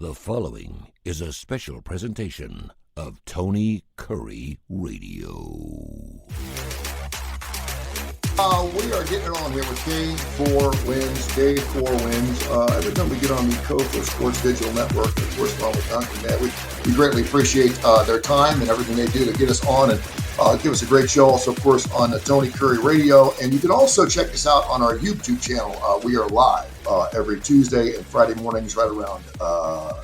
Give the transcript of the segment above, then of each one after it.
The following is a special presentation of Tony Kurre Radio. We are getting it on here with K4Wins, K4Wins. Every time we get on the K4 Sports Digital Network, of course, along with Duncan, we greatly appreciate their time and everything they do to get us on and give us a great show. Also, of course, on Tony Kurre Radio. And you can also check us out on our YouTube channel. We are live every Tuesday and Friday mornings right around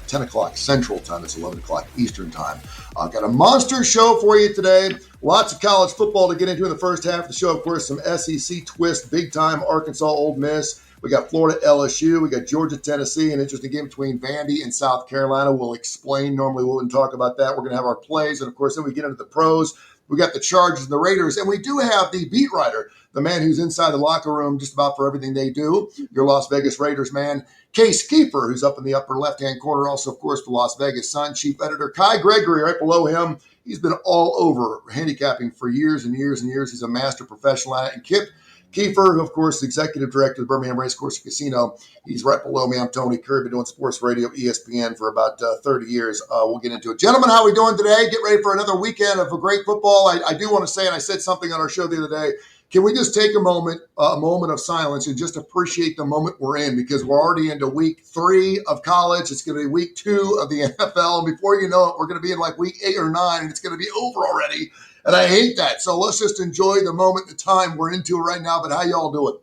10 o'clock Central Time. It's 11 o'clock Eastern Time. Got a monster show for you today. Lots of college football to get into in the first half of the show. Of course, some SEC twist, big time Arkansas, Ole Miss. We got Florida, LSU. We got Georgia, Tennessee. An interesting game between Vandy and South Carolina. We'll explain. Normally, we wouldn't talk about that. We're going to have our plays. And, of course, then we get into the pros. We got the Chargers and the Raiders. And we do have the beat writer, the man who's inside the locker room just about for everything they do, your Las Vegas Raiders man, Keefer, who's up in the upper left-hand corner. Also, of course, the Las Vegas Sun chief editor, Gregory, right below him. He's been all over handicapping for years and years and years. He's a master professional at it. And Keefer, who, of course, executive director of the Birmingham Racecourse Casino. He's right below me. I'm Tony Kurre, been doing sports radio, ESPN, for about 30 years. We'll get into it. Gentlemen, how are we doing today? Get ready for another weekend of a great football. I do want to say, and I said something on our show the other day, can we just take a moment of silence and just appreciate the moment we're in, because we're already into week 3 of college. It's going to be week 2 of the NFL. And before you know it, we're going to be in like week 8 or 9, and it's going to be over already. And I hate that. So let's just enjoy the moment, the time we're into it right now. But how y'all doing?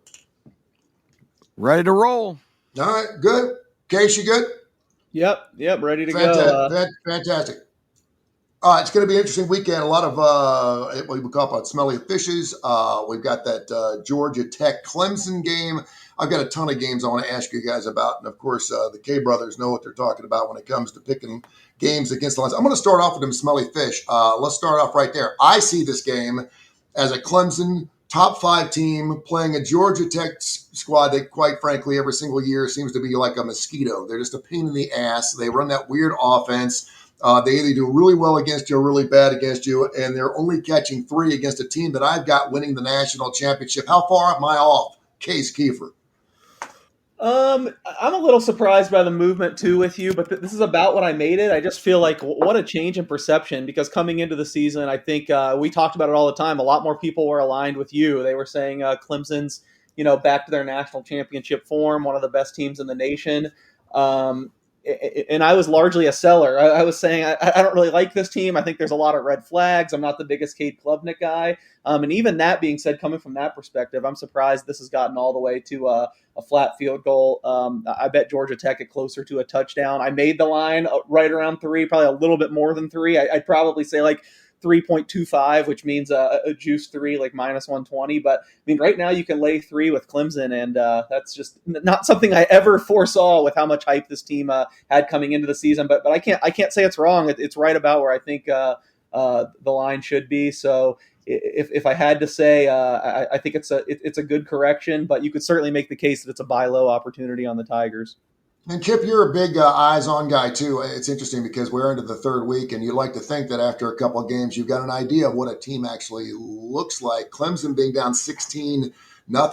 Ready to roll. All right, good. Case, you good? Yep, ready to go. Fantastic. It's going to be an interesting weekend. A lot of what we call smelly fishes. We've got that Georgia Tech Clemson game. I've got a ton of games I want to ask you guys about. And, of course, the K brothers know what they're talking about when it comes to picking games against the lines. I'm going to start off with them smelly fish. Let's start off right there. I see this game as a Clemson top 5 team playing a Georgia Tech squad that, quite frankly, every single year seems to be like a mosquito. They're just a pain in the ass. They run that weird offense. They either do really well against you or really bad against you, and they're only catching 3 against a team that I've got winning the national championship. How far am I off, Case Keefer? I'm a little surprised by the movement too with you, but this is about what I made it. I just feel like what a change in perception, because coming into the season, I think we talked about it all the time. A lot more people were aligned with you. They were saying Clemson's, back to their national championship form, one of the best teams in the nation. And I was largely a seller. I was saying, I don't really like this team. I think there's a lot of red flags. I'm not the biggest Cade Klubnik guy. And even that being said, coming from that perspective, I'm surprised this has gotten all the way to a flat field goal. I bet Georgia Tech at closer to a touchdown. I made the line right around 3, probably a little bit more than 3. I'd probably say like 3.25, which means a juice 3, like minus 120. But I mean, right now you can lay 3 with Clemson, and that's just not something I ever foresaw with how much hype this team had coming into the season. But I can't say it's wrong. It's right about where I think the line should be. So if I had to say, I think it's a good correction, but you could certainly make the case that it's a buy low opportunity on the Tigers. And Kip, you're a big eyes-on guy, too. It's interesting because we're into the 3rd week, and you like to think that after a couple of games, you've got an idea of what a team actually looks like. Clemson being down 16-0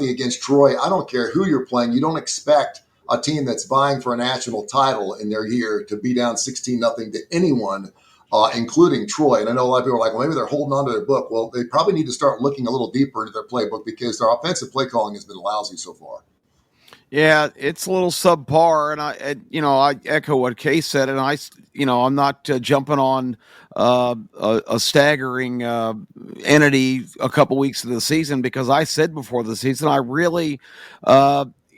against Troy. I don't care who you're playing. You don't expect a team that's vying for a national title in their year to be down 16-0 to anyone, including Troy. And I know a lot of people are like, well, maybe they're holding on to their book. Well, they probably need to start looking a little deeper into their playbook, because their offensive play calling has been lousy so far. Yeah, it's a little subpar, and I echo what Kay said, and I'm not jumping on a staggering entity a couple weeks into the season, because I said before the season I really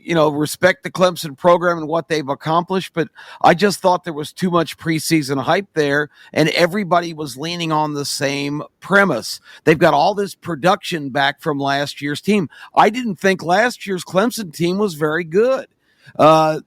respect the Clemson program and what they've accomplished, but I just thought there was too much preseason hype there, and everybody was leaning on the same premise. They've got all this production back from last year's team. I didn't think last year's Clemson team was very good.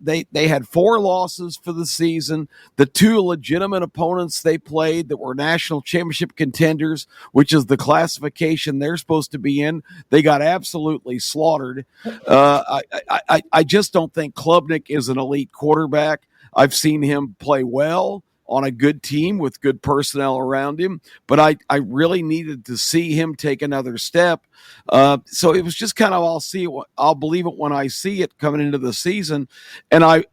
They had 4 losses for the season. The 2 legitimate opponents they played that were national championship contenders, which is the classification they're supposed to be in, they got absolutely slaughtered. I just don't think Klubnik is an elite quarterback. I've seen him play well on a good team with good personnel around him, but I really needed to see him take another step. So it was just kind of, I'll believe it when I see it coming into the season. And I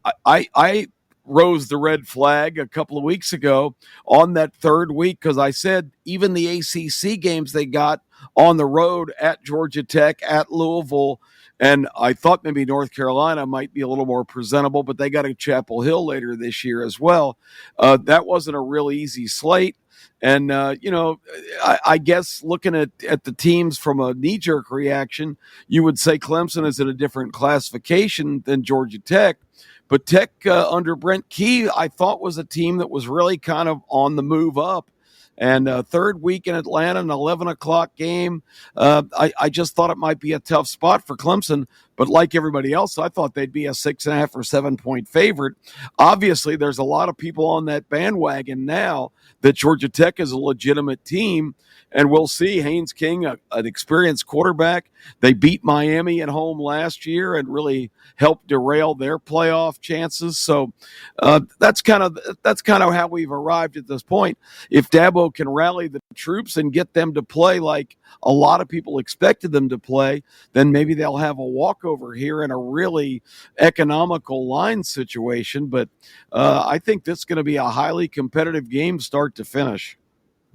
rose the red flag a couple of weeks ago on that third week, because I said even the ACC games they got on the road at Georgia Tech, at Louisville, and I thought maybe North Carolina might be a little more presentable, but they got a Chapel Hill later this year as well. That wasn't a real easy slate. And, I guess looking at the teams from a knee-jerk reaction, you would say Clemson is in a different classification than Georgia Tech. But Tech under Brent Key, I thought was a team that was really kind of on the move up. And third week in Atlanta, an 11 o'clock game. I just thought it might be a tough spot for Clemson. But like everybody else, I thought they'd be a 6.5 or 7 point favorite. Obviously, there's a lot of people on that bandwagon now that Georgia Tech is a legitimate team. And we'll see. Haynes King, an experienced quarterback. They beat Miami at home last year and really helped derail their playoff chances. So that's kind of how we've arrived at this point. If Dabo can rally the troops and get them to play like a lot of people expected them to play, then maybe they'll have a walkover here in a really economical line situation. But I think this is going to be a highly competitive game start to finish.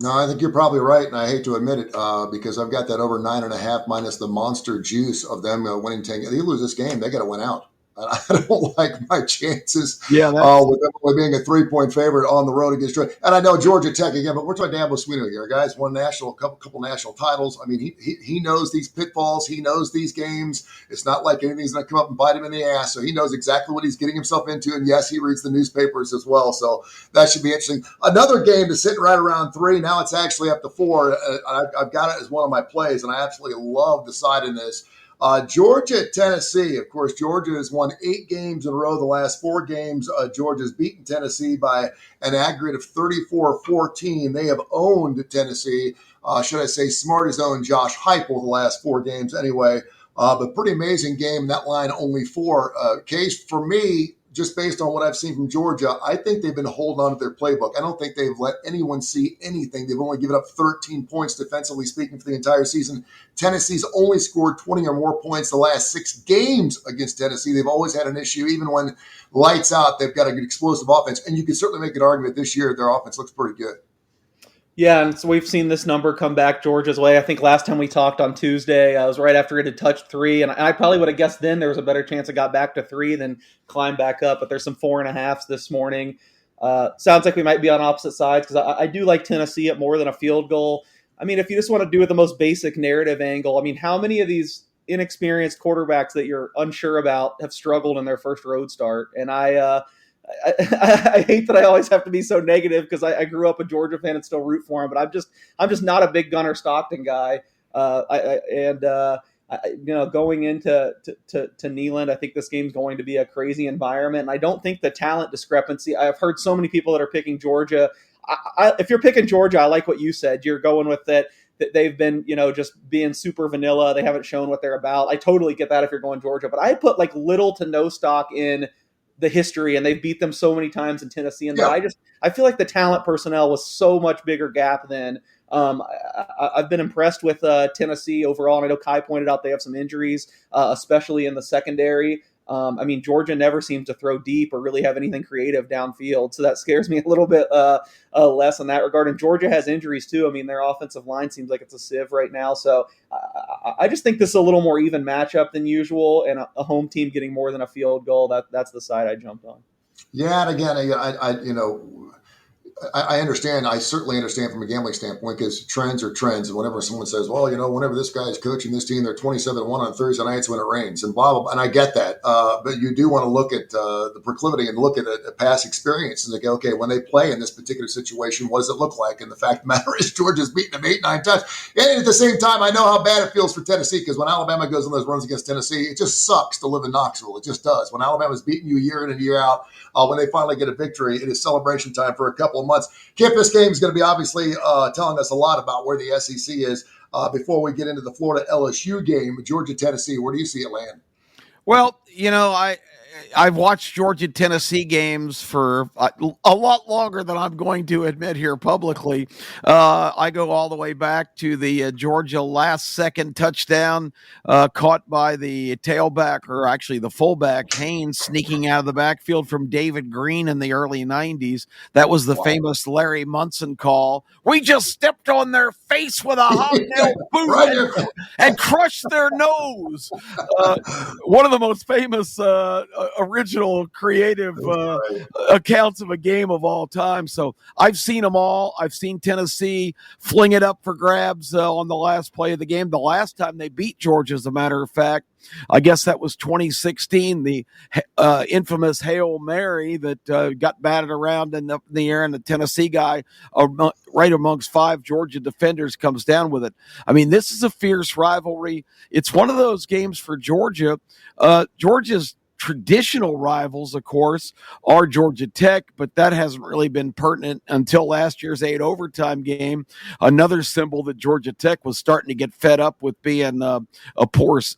No, I think you're probably right, and I hate to admit it because I've got that over 9.5 minus the monster juice of them winning 10. If they lose this game, they got to win out. I don't like my chances with them only being a 3-point favorite on the road against Georgia. And I know Georgia Tech again, but we're talking Dabo Swinney here, guys. Won couple national titles. I mean, he knows these pitfalls. He knows these games. It's not like anything's going to come up and bite him in the ass. So he knows exactly what he's getting himself into. And yes, he reads the newspapers as well. So that should be interesting. Another game that's sitting right around 3. Now it's actually up to 4. I've got it as one of my plays, and I absolutely love the side in this. Georgia at Tennessee. Of course, Georgia has won 8 games in a row. The last 4 games, Georgia's beaten Tennessee by an aggregate of 34-14. They have owned Tennessee. Should I say smartest owned Josh Heupel the last 4 games anyway. But pretty amazing game. That line only 4. Case for me, just based on what I've seen from Georgia, I think they've been holding on to their playbook. I don't think they've let anyone see anything. They've only given up 13 points defensively speaking for the entire season. Tennessee's only scored 20 or more points the last 6 games against Tennessee. They've always had an issue. Even when lights out, they've got a good explosive offense. And you can certainly make an argument this year their offense looks pretty good. Yeah, and so we've seen this number come back Georgia's way. I think last time we talked on Tuesday, it was right after it had touched 3, and I probably would have guessed then there was a better chance it got back to 3 than climb back up, but there's some 4.5s this morning. Sounds like we might be on opposite sides because I do like Tennessee at more than a field goal. I mean, if you just want to do it the most basic narrative angle, I mean, how many of these inexperienced quarterbacks that you're unsure about have struggled in their first road start? And I hate that I always have to be so negative because I grew up a Georgia fan and still root for him, but I'm just not a big Gunnar Stockton guy. Going into Neyland, I think this game's going to be a crazy environment, and I don't think the talent discrepancy. I've heard so many people that are picking Georgia. If you're picking Georgia, I like what you said. You're going with that they've been, just being super vanilla. They haven't shown what they're about. I totally get that if you're going Georgia, but I put like little to no stock in the history, and they've beat them so many times in Tennessee. And I feel like the talent personnel was so much bigger gap than I've been impressed with Tennessee overall. And I know Kai pointed out they have some injuries, especially in the secondary. I mean, Georgia never seems to throw deep or really have anything creative downfield. So that scares me a little bit less in that regard. And Georgia has injuries too. I mean, their offensive line seems like it's a sieve right now. So I just think this is a little more even matchup than usual, and a home team getting more than a field goal. That's the side I jumped on. Yeah. And again, I understand. I certainly understand from a gambling standpoint because trends are trends. And whenever someone says, well, whenever this guy is coaching this team, they're 27-1 on Thursday nights when it rains and blah, blah, blah. And I get that. But you do want to look at the proclivity and look at a past experience and go, okay, when they play in this particular situation, what does it look like? And the fact of the matter is Georgia's beaten them 8-9 times. And at the same time, I know how bad it feels for Tennessee because when Alabama goes on those runs against Tennessee, it just sucks to live in Knoxville. It just does. When Alabama's beating you year in and year out, when they finally get a victory, it is celebration time for a couple of months. Kip, this game is going to be obviously telling us a lot about where the SEC is. Before we get into the Florida LSU game, Georgia, Tennessee, where do you see it land? Well, I've watched Georgia Tennessee games for a lot longer than I'm going to admit here publicly. I go all the way back to the Georgia last second touchdown caught by the tailback, or actually the fullback, Haynes, sneaking out of the backfield from David Green in the early 90s. That was the famous Larry Munson call. We just stepped on their face with a hobnail boot Right. and crushed their nose. One of the most famous original creative accounts of a game of all time. So I've seen them all. I've seen Tennessee fling it up for grabs on the last play of the game. The last time they beat Georgia, as a matter of fact, I guess that was 2016, the infamous Hail Mary that got batted around in the air, and the Tennessee guy, right amongst 5 Georgia defenders, comes down with it. I mean, this is a fierce rivalry. It's one of those games for Georgia. Georgia's traditional rivals, of course, are Georgia Tech, but that hasn't really been pertinent until last year's 8 overtime game. Another symbol that Georgia Tech was starting to get fed up with being a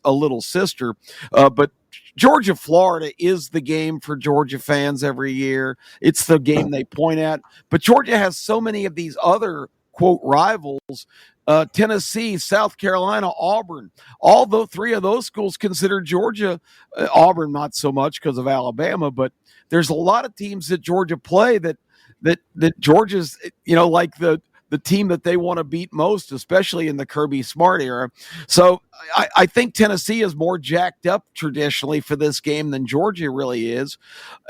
little sister. But Georgia, Florida is the game for Georgia fans every year. It's the game they point at. But Georgia has so many of these other, quote, rivals. Tennessee, South Carolina, Auburn. Although 3 of those schools consider Georgia, Auburn not so much because of Alabama, but there's a lot of teams that Georgia play that Georgia's, like the team that they want to beat most, especially in the Kirby Smart era. So I think Tennessee is more jacked up traditionally for this game than Georgia really is.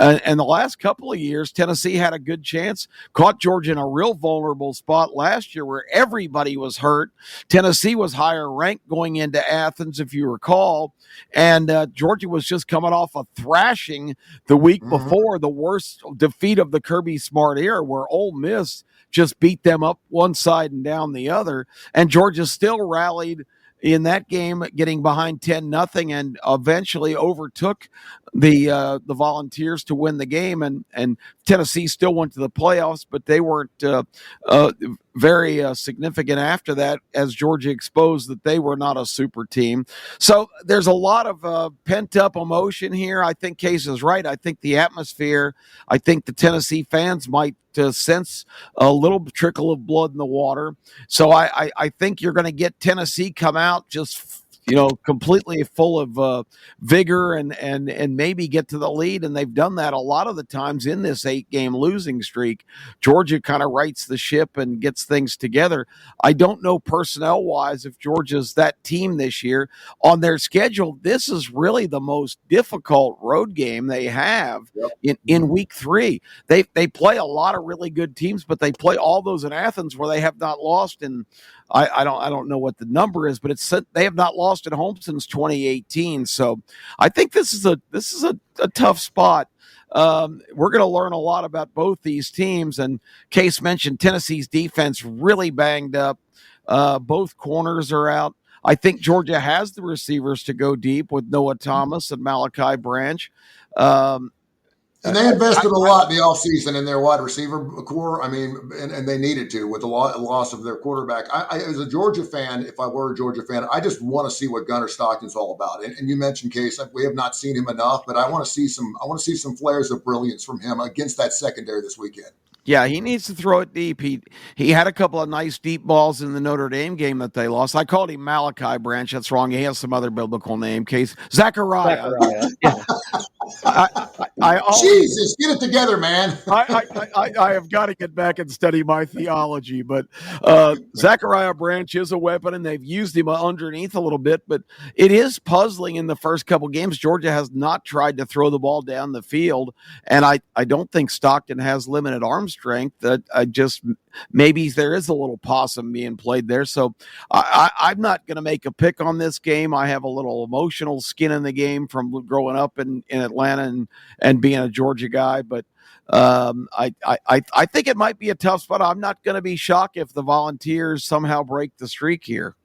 And the last couple of years, Tennessee had a good chance, caught Georgia in a real vulnerable spot last year where everybody was hurt. Tennessee was higher ranked going into Athens, if you recall. And Georgia was just coming off a thrashing the week before, the worst defeat of the Kirby Smart era, where Ole Miss just beat them up one side and down the other. And Georgia still rallied in that game, getting behind 10-0, and eventually overtook the Volunteers to win the game. And Tennessee still went to the playoffs, but they weren't very significant after that, as Georgia exposed that they were not a super team. So there's a lot of pent-up emotion here. I think Case is right. I think the atmosphere, I think the Tennessee fans might sense a little trickle of blood in the water. So I think you're going to get Tennessee come out just completely full of vigor and maybe get to the lead. And they've done that a lot of the times in this 8-game losing streak. Georgia kind of rights the ship and gets things together. I don't know personnel wise if Georgia's that team this year. On their schedule, this is really the most difficult road game they have in week 3. They play a lot of really good teams, but they play all those in Athens where they have not lost in, I don't know what the number is, but they have not lost at home since 2018. So I think this is a tough spot. We're going to learn a lot about both these teams. And Case mentioned Tennessee's defense really banged up. Both corners are out. I think Georgia has the receivers to go deep with Noah Thomas and Malachi Branch. And they invested a lot in the offseason in their wide receiver core. I mean, and they needed to with the loss of their quarterback. I, as a Georgia fan, if I were a Georgia fan, I just want to see what Gunnar Stockton's all about. And you mentioned Case, we have not seen him enough, but I want to see some flares of brilliance from him against that secondary this weekend. Yeah, he needs to throw it deep. He had a couple of nice deep balls in the Notre Dame game that they lost. I called him Malachi Branch. That's wrong. He has some other biblical name. Case Zechariah. Jesus, get it together, man. I have got to get back and study my theology, but Zechariah Branch is a weapon, and they've used him underneath a little bit. But it is puzzling in the first couple games. Georgia has not tried to throw the ball down the field, and I don't think Stockton has limited arm strength. That maybe there is a little possum being played there. So I'm not going to make a pick on this game. I have a little emotional skin in the game from growing up in Atlanta and being a Georgia guy. But I think it might be a tough spot. I'm not going to be shocked if the Volunteers somehow break the streak here.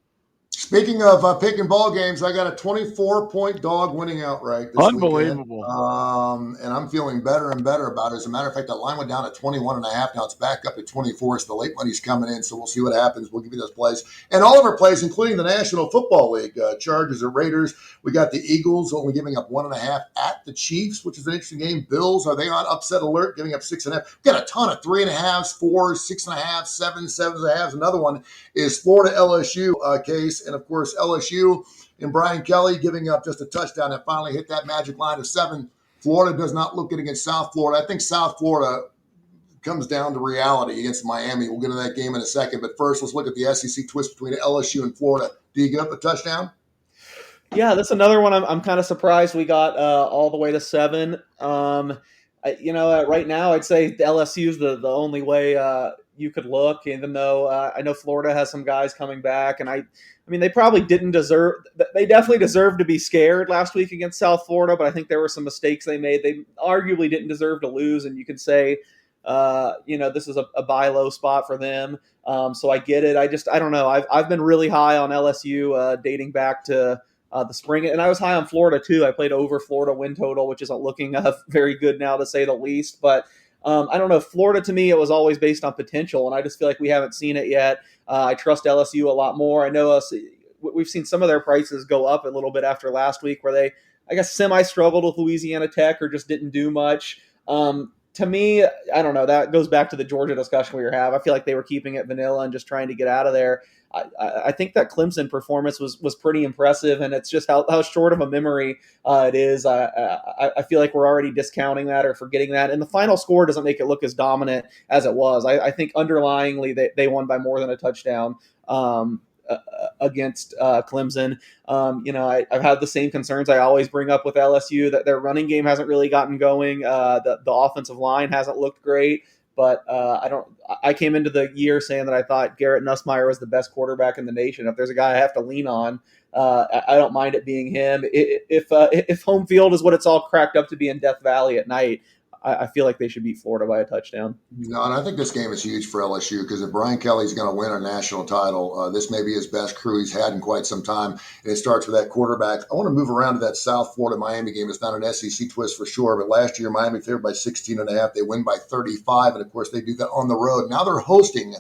Speaking of picking ball games, I got a 24-point dog winning outright this weekend. Unbelievable. And I'm feeling better and better about it. As a matter of fact, the line went down at 21.5. Now it's back up at 24. So the late money's coming in. So we'll see what happens. We'll give you those plays. And all of our plays, including the National Football League, Chargers or Raiders. We got the Eagles only giving up 1.5 at the Chiefs, which is an interesting game. Bills, are they on upset alert, giving up 6.5? We got a ton of 3.5s, 4s, 6.5, 7.5s. Another one is Florida LSU case. And, of course, LSU and Brian Kelly giving up just a touchdown and finally hit that magic line of 7. Florida does not look good against South Florida. I think South Florida comes down to reality against Miami. We'll get into that game in a second. But first, let's look at the SEC twist between LSU and Florida. Do you give up a touchdown? Yeah, that's another one I'm kind of surprised we got all the way to 7. Right now I'd say the LSU is the only way you could look, even though I know Florida has some guys coming back. And I mean, they probably didn't deserve – they definitely deserved to be scared last week against South Florida, but I think there were some mistakes they made. They arguably didn't deserve to lose, and you could say, this is a buy low spot for them. So I get it. I don't know. I've been really high on LSU dating back to the spring, and I was high on Florida too. I played over Florida win total, which isn't looking very good now to say the least. But I don't know. Florida to me, it was always based on potential, and I just feel like we haven't seen it yet. I trust LSU a lot more. I know we've seen some of their prices go up a little bit after last week, where they, I guess, semi-struggled with Louisiana Tech or just didn't do much. To me, I don't know. That goes back to the Georgia discussion we were having. I feel like they were keeping it vanilla and just trying to get out of there. I think that Clemson performance was pretty impressive, and it's just how short of a memory it is. I feel like we're already discounting that or forgetting that, and the final score doesn't make it look as dominant as it was. I think underlyingly they won by more than a touchdown against Clemson. I've had the same concerns I always bring up with LSU, that their running game hasn't really gotten going. The offensive line hasn't looked great. But I came into the year saying that I thought Garrett Nussmeier was the best quarterback in the nation. If there's a guy I have to lean on, I don't mind it being him. If home field is what it's all cracked up to be in Death Valley at night, I feel like they should beat Florida by a touchdown. No, and I think this game is huge for LSU because if Brian Kelly's going to win a national title, this may be his best crew he's had in quite some time. And it starts with that quarterback. I want to move around to that South Florida-Miami game. It's not an SEC twist for sure, but last year Miami favored by 16.5. They win by 35, and of course they do that on the road. Now they're hosting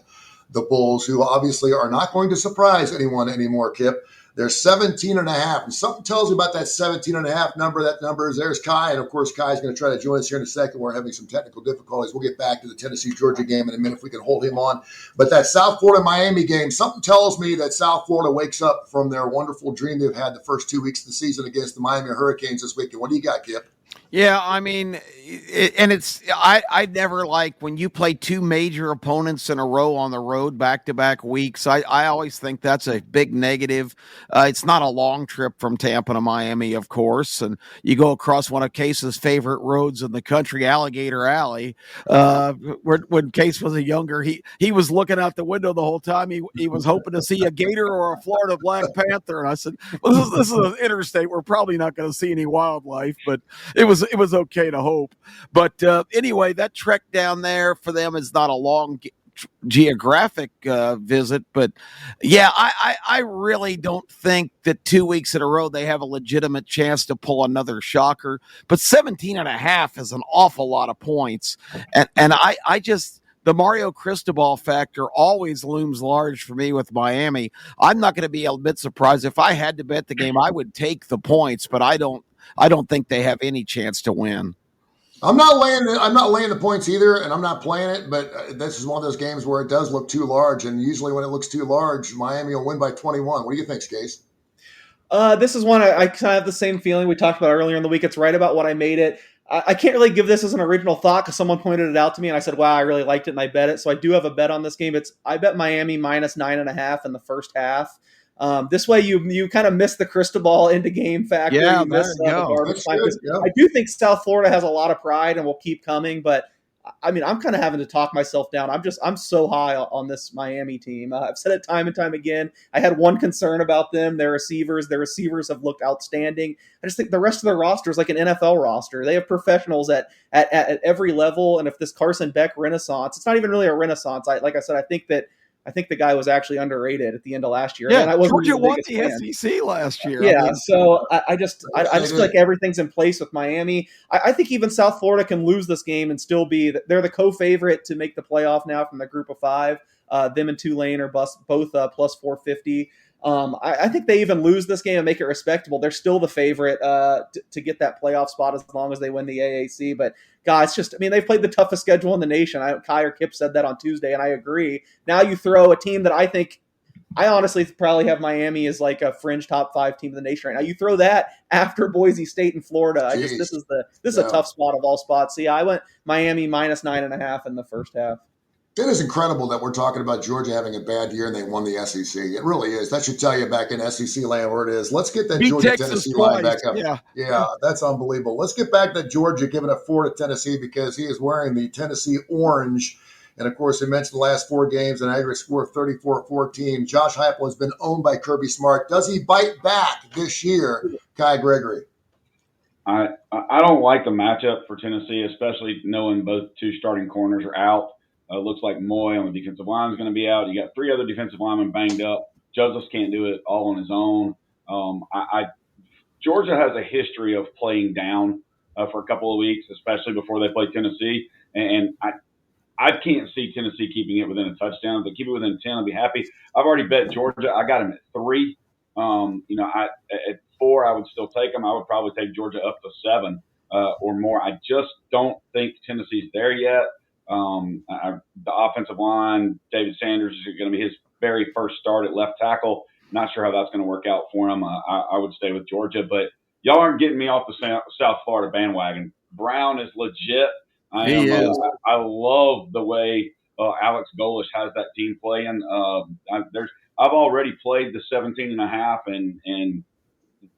the Bulls, who obviously are not going to surprise anyone anymore, Kip. They're 17.5. And something tells me about that 17.5 number. That number is there's Kai. And, of course, Kai's going to try to join us here in a second. We're having some technical difficulties. We'll get back to the Tennessee-Georgia game in a minute if we can hold him on. But that South Florida-Miami game, something tells me that South Florida wakes up from their wonderful dream they've had the first 2 weeks of the season against the Miami Hurricanes this weekend. What do you got, Kip? Yeah, I mean, I never like when you play two major opponents in a row on the road back-to-back weeks. I always think that's a big negative. It's not a long trip from Tampa to Miami, of course, and you go across one of Case's favorite roads in the country, Alligator Alley. When Case was a younger, he was looking out the window the whole time. He was hoping to see a gator or a Florida Black Panther, and I said, well, this is an interstate. We're probably not going to see any wildlife, but it was okay to hope. But anyway, that trek down there for them is not a long geographic visit. But yeah, I really don't think that 2 weeks in a row they have a legitimate chance to pull another shocker. But 17.5 is an awful lot of points. And I just, the Mario Cristobal factor always looms large for me with Miami. I'm not going to be a bit surprised. If I had to bet the game, I would take the points, but I don't think they have any chance to win. I'm not laying the points either, and I'm not playing it, but this is one of those games where it does look too large, and usually when it looks too large, Miami will win by 21. What do you think, Case? This is one I kind of have the same feeling we talked about earlier in the week. It's right about what I made it. I can't really give this as an original thought because someone pointed it out to me, and I said, wow, I really liked it, and I bet it. So I do have a bet on this game. I bet Miami minus 9.5 in the first half. This way you kind of miss the Cristobal into game factor. Yeah, you miss the garbage time. Yeah. I do think South Florida has a lot of pride and will keep coming, but I mean, I'm kind of having to talk myself down. I'm so high on this Miami team. I've said it time and time again. I had one concern about them. Their receivers have looked outstanding. I just think the rest of their roster is like an NFL roster. They have professionals at every level. And if this Carson Beck renaissance, it's not even really a renaissance. Like I said, I think that I think the guy was actually underrated at the end of last year. Yeah, and I wasn't Georgia the won biggest the fan. SEC last year. Yeah, I mean, so I just feel like everything's in place with Miami. I think even South Florida can lose this game and still be – they're the co-favorite to make the playoff now from the group of 5. Them and Tulane are both plus 450. I think they even lose this game and make it respectable. They're still the favorite to get that playoff spot as long as they win the AAC. But, guys, they've played the toughest schedule in the nation. Kai or Kip said that on Tuesday, and I agree. Now you throw a team that I honestly probably have Miami as like a fringe top 5 team in the nation right now. You throw that after Boise State and Florida. This is a tough spot of all spots. So yeah, I went Miami minus 9.5 in the first half. It is incredible that we're talking about Georgia having a bad year and they won the SEC. It really is. That should tell you back in SEC land where it is. Let's get that Georgia-Tennessee line back up. Yeah, that's unbelievable. Let's get back to Georgia giving a 4 to Tennessee because he is wearing the Tennessee orange. And, of course, we mentioned the last 4 games, an aggregate score of 34-14. Josh Heupel has been owned by Kirby Smart. Does he bite back this year, Kai Gregory? I don't like the matchup for Tennessee, especially knowing both 2 starting corners are out. Looks like Moy on the defensive line is going to be out. You got 3 other defensive linemen banged up. Joseph can't do it all on his own. Georgia has a history of playing down for a couple of weeks, especially before they play Tennessee. And I can't see Tennessee keeping it within a touchdown. If they keep it within 10, I'll be happy. I've already bet Georgia. I got him at 3. At 4, I would still take them. I would probably take Georgia up to 7 or more. I just don't think Tennessee's there yet. The offensive line, David Sanders is going to be his very first start at left tackle. Not sure how that's going to work out for him. I would stay with Georgia, but y'all aren't getting me off the South Florida bandwagon. Brown is legit. I love the way Alex Golish has that team playing. I've already played the 17.5, and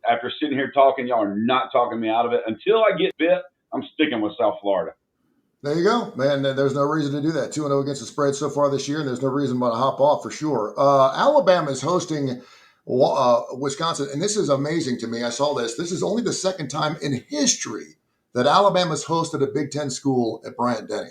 after sitting here talking, y'all are not talking me out of it. Until I get fit, I'm sticking with South Florida. There you go, man. There's no reason to do that. 2-0 against the spread so far this year, and there's no reason to hop off for sure. Alabama is hosting Wisconsin, and this is amazing to me. I saw this. This is only the second time in history that Alabama's hosted a Big Ten school at Bryant-Denny.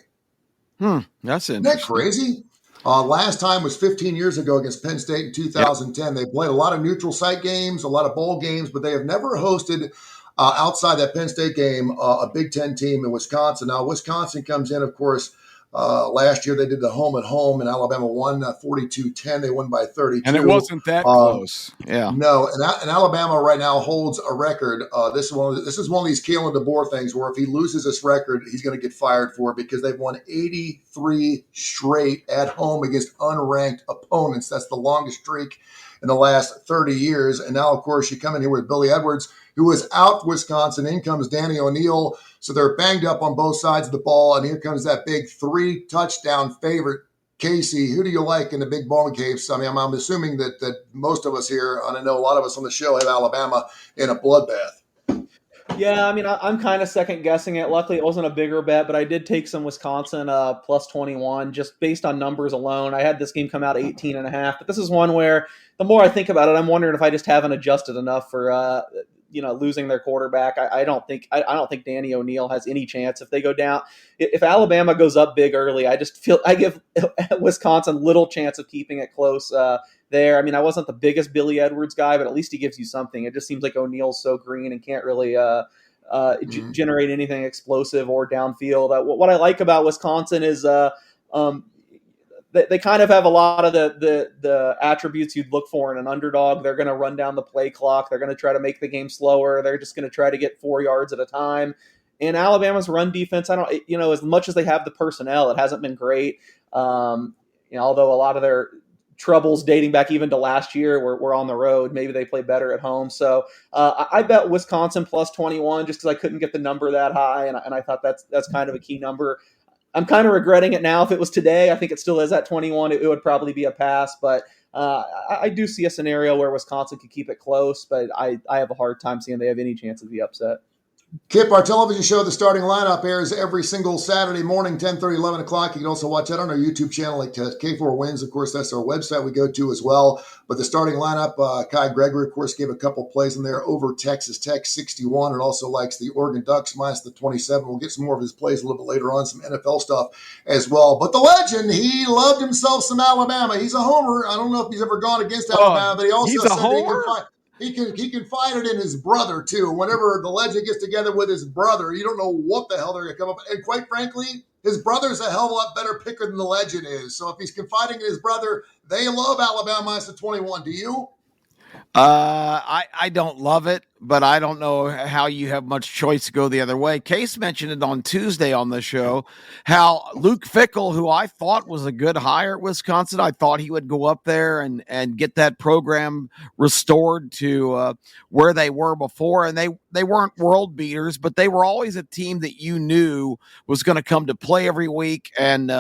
That's interesting. Isn't that crazy? Last time was 15 years ago against Penn State in 2010. Yep. They played a lot of neutral site games, a lot of bowl games, but they have never hosted outside that Penn State game a Big Ten team in Wisconsin. Now, Wisconsin comes in, of course, last year they did the home at home, and Alabama won 42-10. They won by 32. And it wasn't that close. Yeah. No, and Alabama right now holds a record. This is one of these Kalen DeBoer things where if he loses this record, he's going to get fired for it because they've won 83 straight at home against unranked opponents. That's the longest streak in the last 30 years. And now, of course, you come in here with Billy Edwards, who was out Wisconsin. In comes Danny O'Neal. So they're banged up on both sides of the ball. And here comes that big 3-touchdown favorite. Casey, who do you like in the big ball games? I mean, I'm assuming that most of us here, and I know a lot of us on the show, have Alabama in a bloodbath. Yeah, I mean, I'm kind of second guessing it. Luckily, it wasn't a bigger bet, but I did take some Wisconsin plus 21 just based on numbers alone. I had this game come out 18.5, but this is one where the more I think about it, I'm wondering if I just haven't adjusted enough for losing their quarterback. I don't think Danny O'Neal has any chance if they go down. If Alabama goes up big early, I just feel I give Wisconsin little chance of keeping it close there. I mean, I wasn't the biggest Billy Edwards guy, but at least he gives you something. It just seems like O'Neal's so green and can't really generate anything explosive or downfield. What I like about Wisconsin is they kind of have a lot of the attributes you'd look for in an underdog. They're going to run down the play clock. They're going to try to make the game slower. They're just going to try to get 4 yards at a time. And Alabama's run defense, as much as they have the personnel, it hasn't been great. Although a lot of their troubles dating back even to last year were on the road. Maybe they play better at home. So I bet Wisconsin plus 21 just because I couldn't get the number that high. And I thought that's kind of a key number. I'm kind of regretting it now. If it was today, I think it still is at 21. It would probably be a pass, but I do see a scenario where Wisconsin could keep it close, but I have a hard time seeing they have any chance of the upset. Kip, our television show, The Starting Lineup, airs every single Saturday morning, 10:30, 11 o'clock. You can also watch that on our YouTube channel at K4Wins. Of course, that's our website we go to as well. But The Starting Lineup, Gregory, of course, gave a couple plays in there over Texas Tech 61, and also likes the Oregon Ducks minus the 27. We'll get some more of his plays a little bit later on, some NFL stuff as well. But the legend, he loved himself some Alabama. He's a homer. I don't know if he's ever gone against Alabama, but he also He's a said that he can homer? fight. He confided in his brother too. Whenever the legend gets together with his brother, you don't know what the hell they're going to come up with. And quite frankly, his brother's a hell of a lot better picker than the legend is. So if he's confiding in his brother, they love Alabama minus the 21. Do you? I don't love it, but I don't know how you have much choice to go the other way. Case mentioned it on Tuesday on the show, how Luke Fickell, who I thought was a good hire at Wisconsin, I thought he would go up there and get that program restored to where they were before. And they weren't world beaters, but they were always a team that you knew was going to come to play every week. And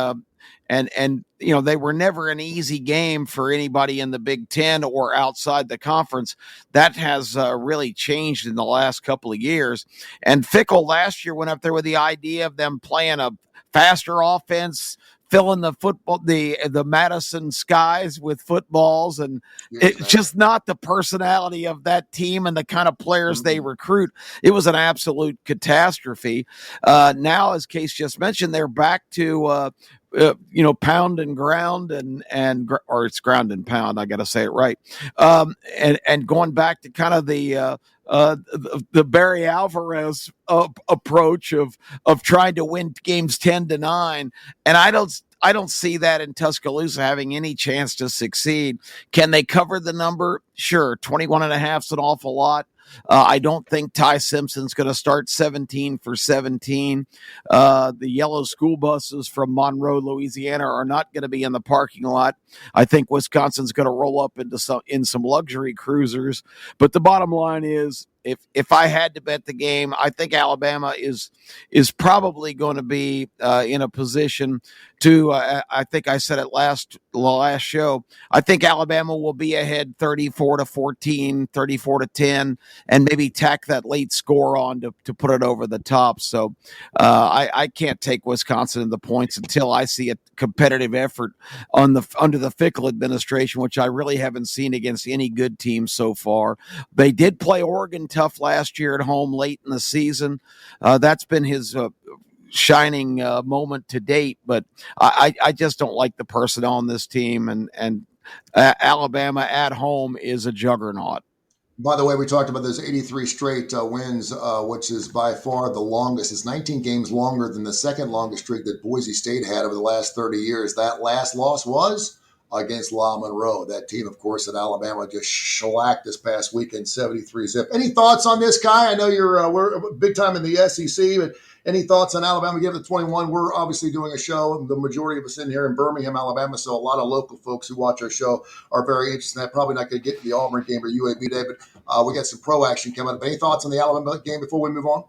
you know, they were never an easy game for anybody in the Big Ten or outside the conference. That has really changed in the last couple of years. And Fickell last year went up there with the idea of them playing a faster offense, filling the Madison skies with footballs, and it's just not the personality of that team and the kind of players they recruit. It was an absolute catastrophe. Now, as Case just mentioned, they're back to pound and ground or it's ground and pound. I got to say it right. And going back to kind of the Barry Alvarez approach of trying to win games 10-9. And I don't see that in Tuscaloosa having any chance to succeed. Can they cover the number? Sure. 21.5 is an awful lot. I don't think Ty Simpson's going to start 17 for 17. The yellow school buses from Monroe, Louisiana are not going to be in the parking lot. I think Wisconsin's going to roll up in some luxury cruisers. But the bottom line is, if I had to bet the game, I think Alabama is probably going to be in a position to. I think I said it last show. I think Alabama will be ahead 34-14, 34-10, and maybe tack that late score on to put it over the top. So I can't take Wisconsin in the points until I see a competitive effort under the Fickell administration, which I really haven't seen against any good team so far. They did play Oregon tough last year at home late in the season. That's been his shining moment to date, but I just don't like the personnel on this team, and Alabama at home is a juggernaut. By the way, we talked about those 83 straight wins, which is by far the longest. It's 19 games longer than the second longest streak that Boise State had over the last 30 years. That last loss was against La Monroe. That team, of course, that Alabama just shellacked this past weekend, 73-zip. Any thoughts on this, Kai? I know we're big time in the SEC, but any thoughts on Alabama? Give it 21. We're obviously doing a show. The majority of us in here in Birmingham, Alabama, so a lot of local folks who watch our show are very interested in that. Probably not going to get to the Auburn game or UAB day, but we got some pro action coming up. Any thoughts on the Alabama game before we move on?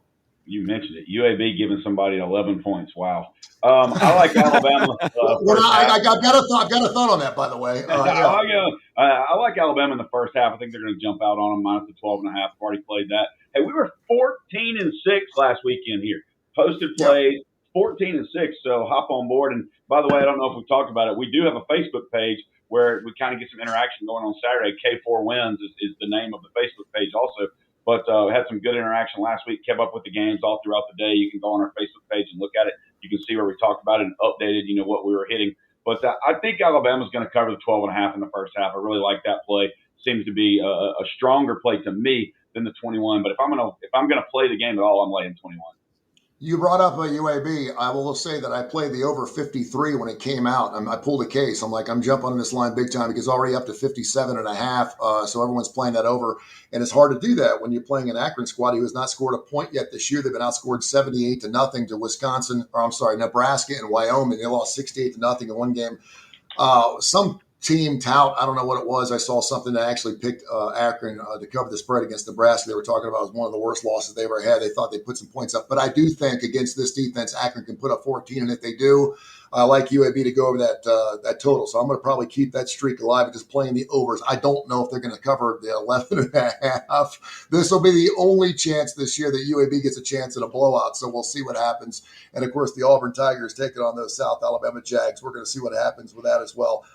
You mentioned it. UAB giving somebody 11 points. Wow. I like Alabama. I've got a thought on that, by the way. I like Alabama in the first half. I think they're going to jump out on them minus the 12.5. I've already played that. Hey, we were 14-6 last weekend here. Posted plays, 14-6. So hop on board. And by the way, I don't know if we've talked about it. We do have a Facebook page where we kind of get some interaction going on Saturday. K4Wins is the name of the Facebook page also. But had some good interaction last week, kept up with the games all throughout the day. You can go on our Facebook page and look at it. You can see where we talked about it and updated, what we were hitting. But I think Alabama's going to cover the 12.5 in the first half. I really like that play. Seems to be a stronger play to me than the 21. But if I'm gonna play the game at all, I'm laying 21. You brought up a UAB. I will say that I played the over 53 when it came out. I pulled a case. I'm like, I'm jumping on this line big time because already up to 57.5. So everyone's playing that over. And it's hard to do that when you're playing an Akron squad who has not scored a point yet this year. They've been outscored 78-0 to Nebraska and Wyoming. They lost 68-0 in one game. Some team tout, I don't know what it was. I saw something that actually picked Akron to cover the spread against Nebraska. They were talking about it was one of the worst losses they ever had. They thought they'd put some points up. But I do think against this defense, Akron can put up 14. And if they do, I like UAB to go over that total. So I'm going to probably keep that streak alive and just playing the overs. I don't know if they're going to cover the 11.5. This will be the only chance this year that UAB gets a chance at a blowout. So we'll see what happens. And of course, the Auburn Tigers taking on those South Alabama Jags. We're going to see what happens with that as well.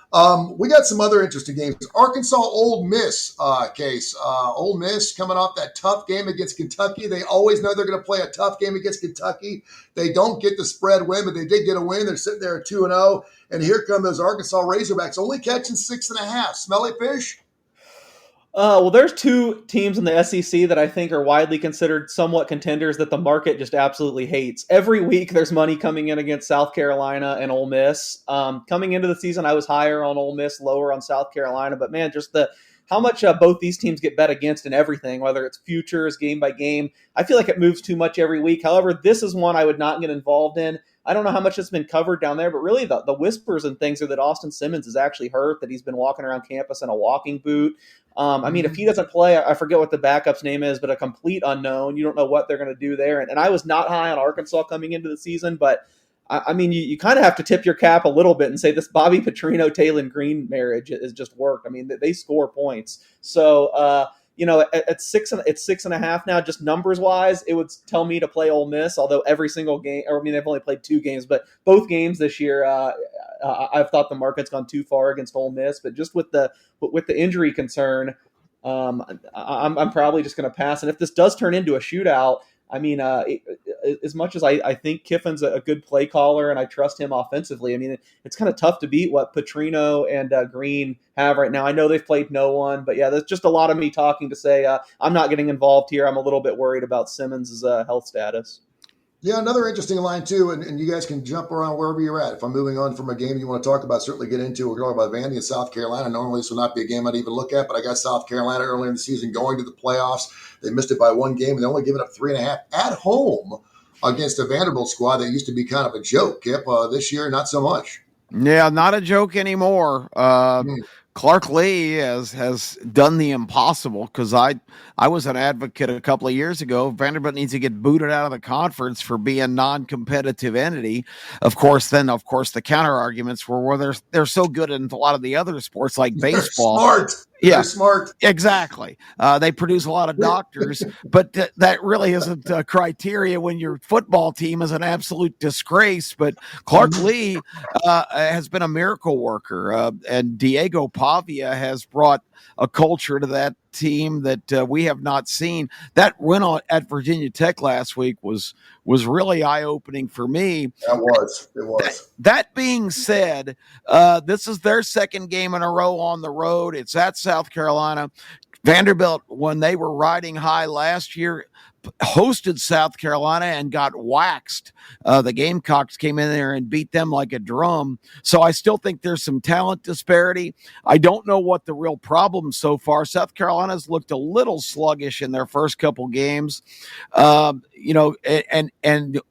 We got some other interesting games. Arkansas Ole Miss case. Ole Miss coming off that tough game against Kentucky. They always know they're going to play a tough game against Kentucky. They don't get the spread win, but they did get a win. They're sitting there at 2-0. And here come those Arkansas Razorbacks, only catching 6.5. Smelly fish? Well, there's two teams in the SEC that I think are widely considered somewhat contenders that the market just absolutely hates. Every week there's money coming in against South Carolina and Ole Miss. Coming into the season, I was higher on Ole Miss, lower on South Carolina. But man, just how much both these teams get bet against in everything, whether it's futures, game by game. I feel like it moves too much every week. However, this is one I would not get involved in. I don't know how much it's been covered down there, but really the whispers and things are that Austin Simmons is actually hurt, that he's been walking around campus in a walking boot. I mean, if he doesn't play, I forget what the backup's name is, but a complete unknown. You don't know what they're going to do there. And I was not high on Arkansas coming into the season, but I mean, you kind of have to tip your cap a little bit and say this Bobby Petrino, Taylon Green marriage has just worked. I mean, they score points. So, at 6.5 now, just numbers wise, it would tell me to play Ole Miss, although every single game, they've only played 2 games, but both games this year, I've thought the market's gone too far against Ole Miss, but just with the injury concern, I'm probably just going to pass. And if this does turn into a shootout, I mean, as much as I think Kiffin's a good play caller and I trust him offensively, I mean, it's kind of tough to beat what Petrino and Green have right now. I know they've played no one, but yeah, that's just a lot of me talking to say I'm not getting involved here. I'm a little bit worried about Simmons' health status. Yeah, another interesting line, too, and you guys can jump around wherever you're at. If I'm moving on from a game you want to talk about, certainly get into. We're talking about Vandy and South Carolina. Normally, this would not be a game I'd even look at, but I got South Carolina early in the season going to the playoffs. They missed it by 1 game, and they only given up 3.5 at home against a Vanderbilt squad that used to be kind of a joke. Kip, this year, not so much. Yeah, not a joke anymore. Clark Lee has done the impossible, because I was an advocate a couple of years ago. Vanderbilt needs to get booted out of the conference for being non-competitive entity. Of course, the counter arguments were, well, they're so good in a lot of the other sports like baseball. They're smart. Yeah, they're smart. Exactly. They produce a lot of doctors, but that really isn't a criteria when your football team is an absolute disgrace. But Clark Lee has been a miracle worker, and Diego Pavia has brought a culture to that team that we have not seen. That win at Virginia Tech last week was really eye-opening for me. It was. That being said, this is their second game in a row on the road. It's at South Carolina. Vanderbilt, when they were riding high last year, hosted South Carolina and got waxed. The Gamecocks came in there and beat them like a drum. So I still think there's some talent disparity. I don't know what the real problem so far. South Carolina's looked a little sluggish in their first couple games. And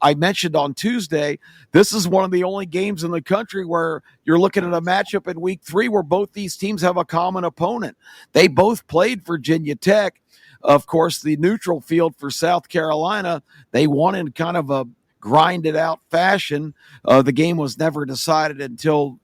I mentioned on Tuesday, this is one of the only games in the country where you're looking at a matchup in week 3 where both these teams have a common opponent. They both played Virginia Tech. Of course, the neutral field for South Carolina, they won in kind of a grinded out fashion. The game was never decided until,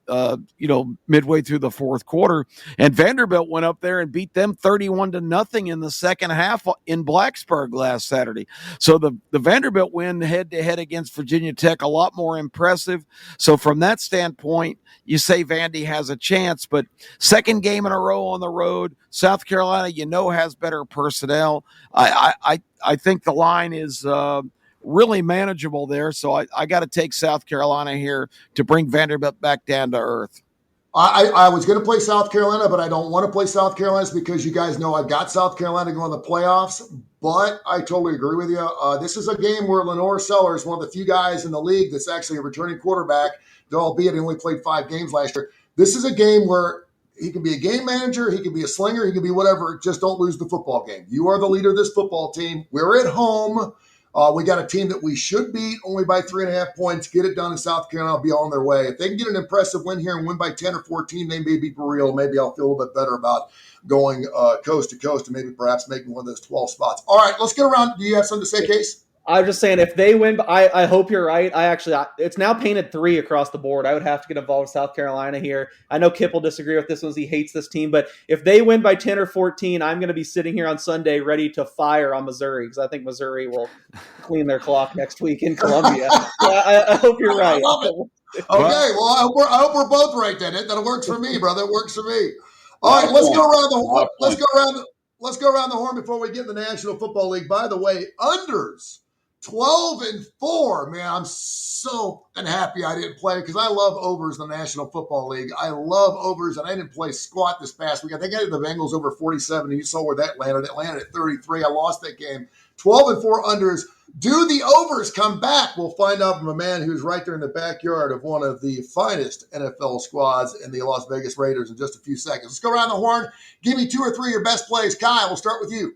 midway through the fourth quarter. And Vanderbilt went up there and beat them 31-0 in the second half in Blacksburg last Saturday. So the Vanderbilt win head-to-head against Virginia Tech, a lot more impressive. So from that standpoint, you say Vandy has a chance, but second game in a row on the road, South Carolina, has better personnel. I think the line is really manageable there. So I got to take South Carolina here to bring Vanderbilt back down to earth. I was going to play South Carolina, but I don't want to play South Carolina because you guys know I've got South Carolina going to the playoffs. But I totally agree with you. This is a game where Lenore Sellers, one of the few guys in the league that's actually a returning quarterback, albeit he only played 5 games last year. This is a game where he can be a game manager, he can be a slinger, he can be whatever. Just don't lose the football game. You are the leader of this football team. We're at home. We got a team that we should beat only by 3.5 points. Get it done in South Carolina. I'll be on their way. If they can get an impressive win here and win by 10 or 14, they may be for real. Maybe I'll feel a little bit better about going coast to coast and maybe perhaps making one of those 12 spots. All right, let's get around. Do you have something to say, Case? I'm just saying, if they win, I hope you're right. It's now painted 3 across the board. I would have to get involved with South Carolina here. I know Kip will disagree with this one. He hates this team, but if they win by 10 or 14, I'm going to be sitting here on Sunday ready to fire on Missouri, because I think Missouri will clean their clock next week in Columbia. So I hope you're right. I love it. Okay, well, I hope we're both right then. That works for me, brother. It works for me. All right, let's go around the horn. Let's go around the horn before we get in the National Football League. By the way, unders 12-4. Man, I'm so unhappy I didn't play because I love overs in the National Football League. I love overs, and I didn't play squat this past week. I think I had the Bengals over 47, and you saw where that landed. It landed at 33. I lost that game. 12-4 unders. Do the overs come back? We'll find out from a man who's right there in the backyard of one of the finest NFL squads in the Las Vegas Raiders in just a few seconds. Let's go around the horn. Give me 2 or 3 of your best plays. Kyle, we'll start with you.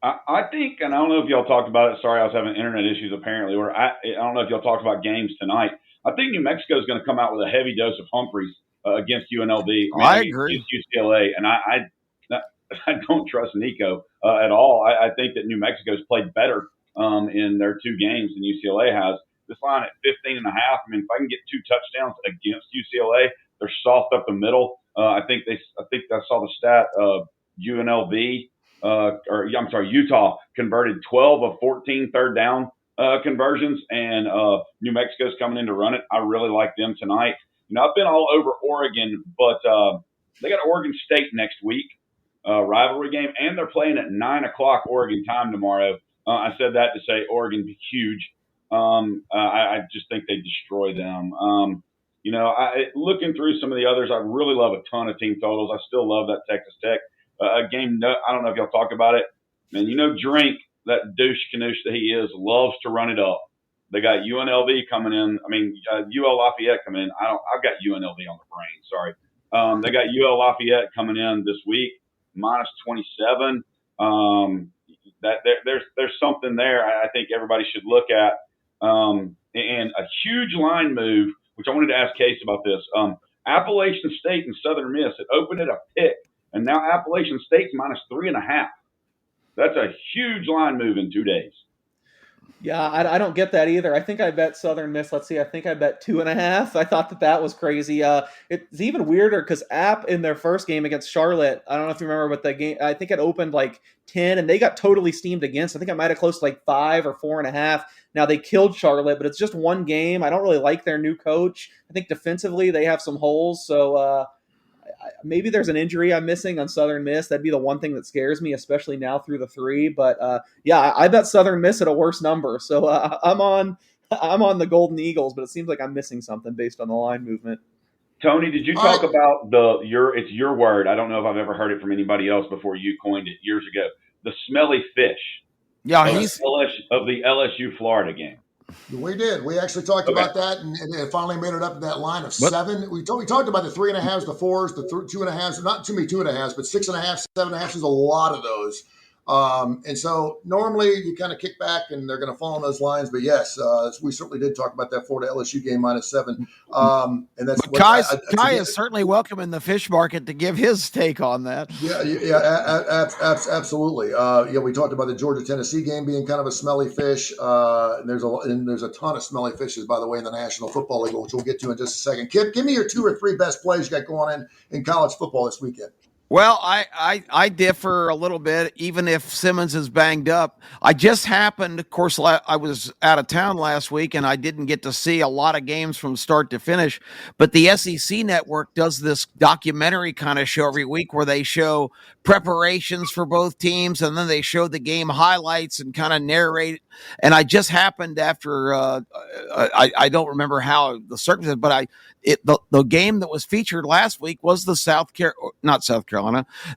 I think, and I don't know if y'all talked about it. Sorry, I was having internet issues apparently. Or I don't know if y'all talked about games tonight. I think New Mexico is going to come out with a heavy dose of Humphreys against UNLV. I agree. Against UCLA, and I don't trust Nico at all. I think that New Mexico's played better in their 2 games than UCLA has. This line at 15.5. I mean, if I can get 2 touchdowns against UCLA, they're soft up the middle. I think I saw the stat of UNLV. Utah converted 12 of 14 third down conversions, and New Mexico's coming in to run it. I really like them tonight. I've been all over Oregon, but they got Oregon State next week, rivalry game, and they're playing at 9 o'clock Oregon time tomorrow. I said that to say Oregon be huge. I just think they destroy them. Looking through some of the others, I really love a ton of team totals. I still love that Texas Tech game. I don't know if y'all talk about it. Man, Drink, that douche canoosh that he is, loves to run it up. They got UNLV coming in. UL Lafayette coming in. I've got UNLV on the brain. Sorry. They got UL Lafayette coming in this week, minus 27. There's something there I think everybody should look at. And a huge line move, which I wanted to ask Case about this. Appalachian State and Southern Miss, it opened at a pick, and now Appalachian State's minus 3.5. That's a huge line move in 2 days. Yeah, I don't get that either. I think I bet Southern Miss. Let's see. I think I bet 2.5. I thought that was crazy. It's even weirder because App in their first game against Charlotte, I don't know if you remember, but the game, I think it opened like 10 and they got totally steamed against. I think I might have closed like 5 or 4.5. Now they killed Charlotte, but it's just one game. I don't really like their new coach. I think defensively they have some holes. So maybe there's an injury I'm missing on Southern Miss. That'd be the one thing that scares me, especially now through the 3. But I bet Southern Miss at a worse number. So I'm on the Golden Eagles, but it seems like I'm missing something based on the line movement. Tony, did you talk about it's your word? I don't know if I've ever heard it from anybody else before you coined it years ago. The smelly fish. Yeah, of the LSU Florida game. We did. We actually talked about that, and it finally made it up in that line of 7. We talked about the 3.5s, the 4s, the 2.5s. Not too many 2.5s, but 6.5, 7.5. There's a lot of those. And so normally you kind of kick back and they're going to fall on those lines. But yes, we certainly did talk about that Florida LSU game minus 7. And that's Kai is certainly welcome in the fish market to give his take on that. Absolutely. We talked about the Georgia Tennessee game being kind of a smelly fish. And there's a ton of smelly fishes, by the way, in the National Football League, which we'll get to in just a second. Kip, give me your 2 or 3 best plays you got going on in college football this weekend. Well, I differ a little bit, even if Simmons is banged up. I just happened, of course, I was out of town last week, and I didn't get to see a lot of games from start to finish. But the SEC Network does this documentary kind of show every week where they show preparations for both teams, and then they show the game highlights and kind of narrate it. And I just happened after, I don't remember how the circumstances, but the game that was featured last week was the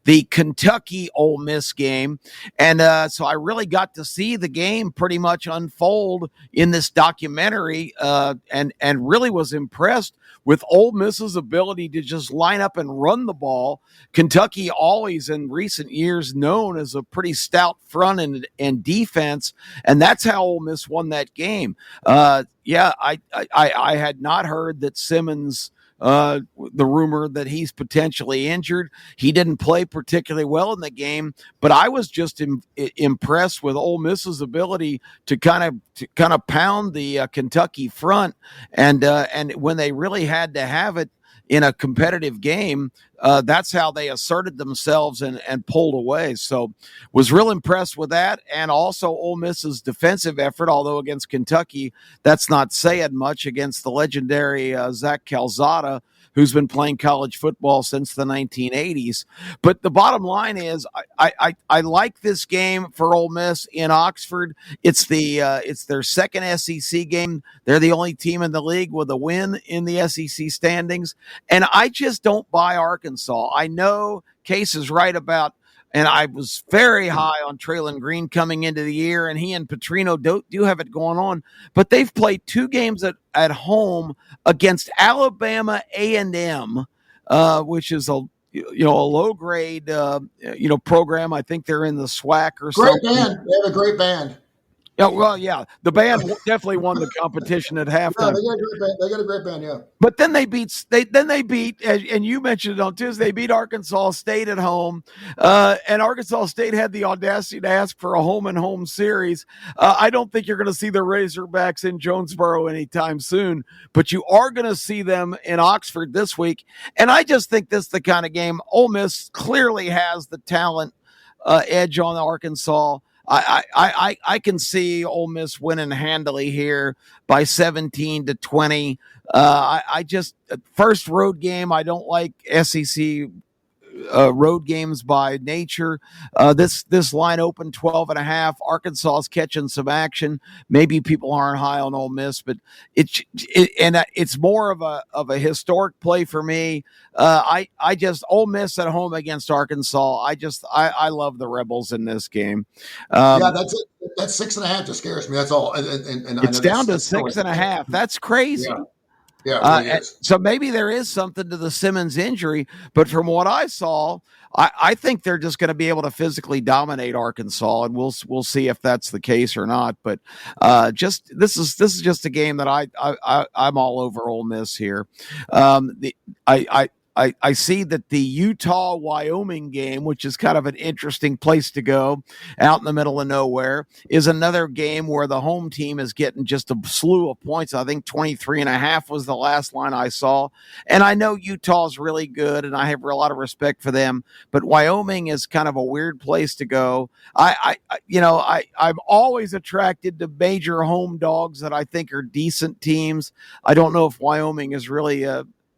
the Kentucky Ole Miss game. And so I really got to see the game pretty much unfold in this documentary and really was impressed with Ole Miss's ability to just line up and run the ball. Kentucky always in recent years known as a pretty stout front and defense, and that's how Ole Miss won that game. I had not heard that Simmons the rumor that he's potentially injured. He didn't play particularly well in the game, but I was just impressed with Ole Miss's ability to kind of pound the Kentucky front, and when they really had to have it in a competitive game, that's how they asserted themselves and pulled away. So was real impressed with that. And also Ole Miss's defensive effort, although against Kentucky, that's not saying much against the legendary Zach Calzada, who's been playing college football since the 1980s. But the bottom line is I like this game for Ole Miss in Oxford. It's their second SEC game. They're the only team in the league with a win in the SEC standings. And I just don't buy Arkansas. I know Case is right about, and I was very high on Traylon Green coming into the year, and he and Petrino do have it going on. But they've played 2 games at home against Alabama A&M, which is a low grade program. I think they're in the SWAC or Great something. band. They have a great band. Yeah, well, yeah, the band definitely won the competition at halftime. Yeah, they got a great band. Yeah. But then they beat, and you mentioned it on Tuesday, they beat Arkansas State at home, and Arkansas State had the audacity to ask for a home-and-home series. I don't think you're going to see the Razorbacks in Jonesboro anytime soon, but you are going to see them in Oxford this week, and I just think this is the kind of game. Ole Miss clearly has the talent edge on Arkansas. I can see Ole Miss winning handily here by 17-20. I just first road game. I don't like SEC road games by nature. This line opened 12.5. Arkansas is catching some action. Maybe people aren't high on Ole Miss, but it's more of a historic play for me. I just Ole Miss at home against Arkansas. I love the Rebels in this game. Yeah, that's it. That's 6.5 that scares me. That's all. And it's down to 6.5. That's crazy. Yeah. Yeah, it really is. So maybe there is something to the Simmons injury, but from what I saw, I think they're just going to be able to physically dominate Arkansas, and we'll see if that's the case or not. But this is just a game that I'm all over Ole Miss here. I see that the Utah-Wyoming game, which is kind of an interesting place to go out in the middle of nowhere, is another game where the home team is getting just a slew of points. I think 23.5 was the last line I saw. And I know Utah's really good, and I have a lot of respect for them, but Wyoming is kind of a weird place to go. I'm always attracted to major home dogs that I think are decent teams. I don't know if Wyoming is really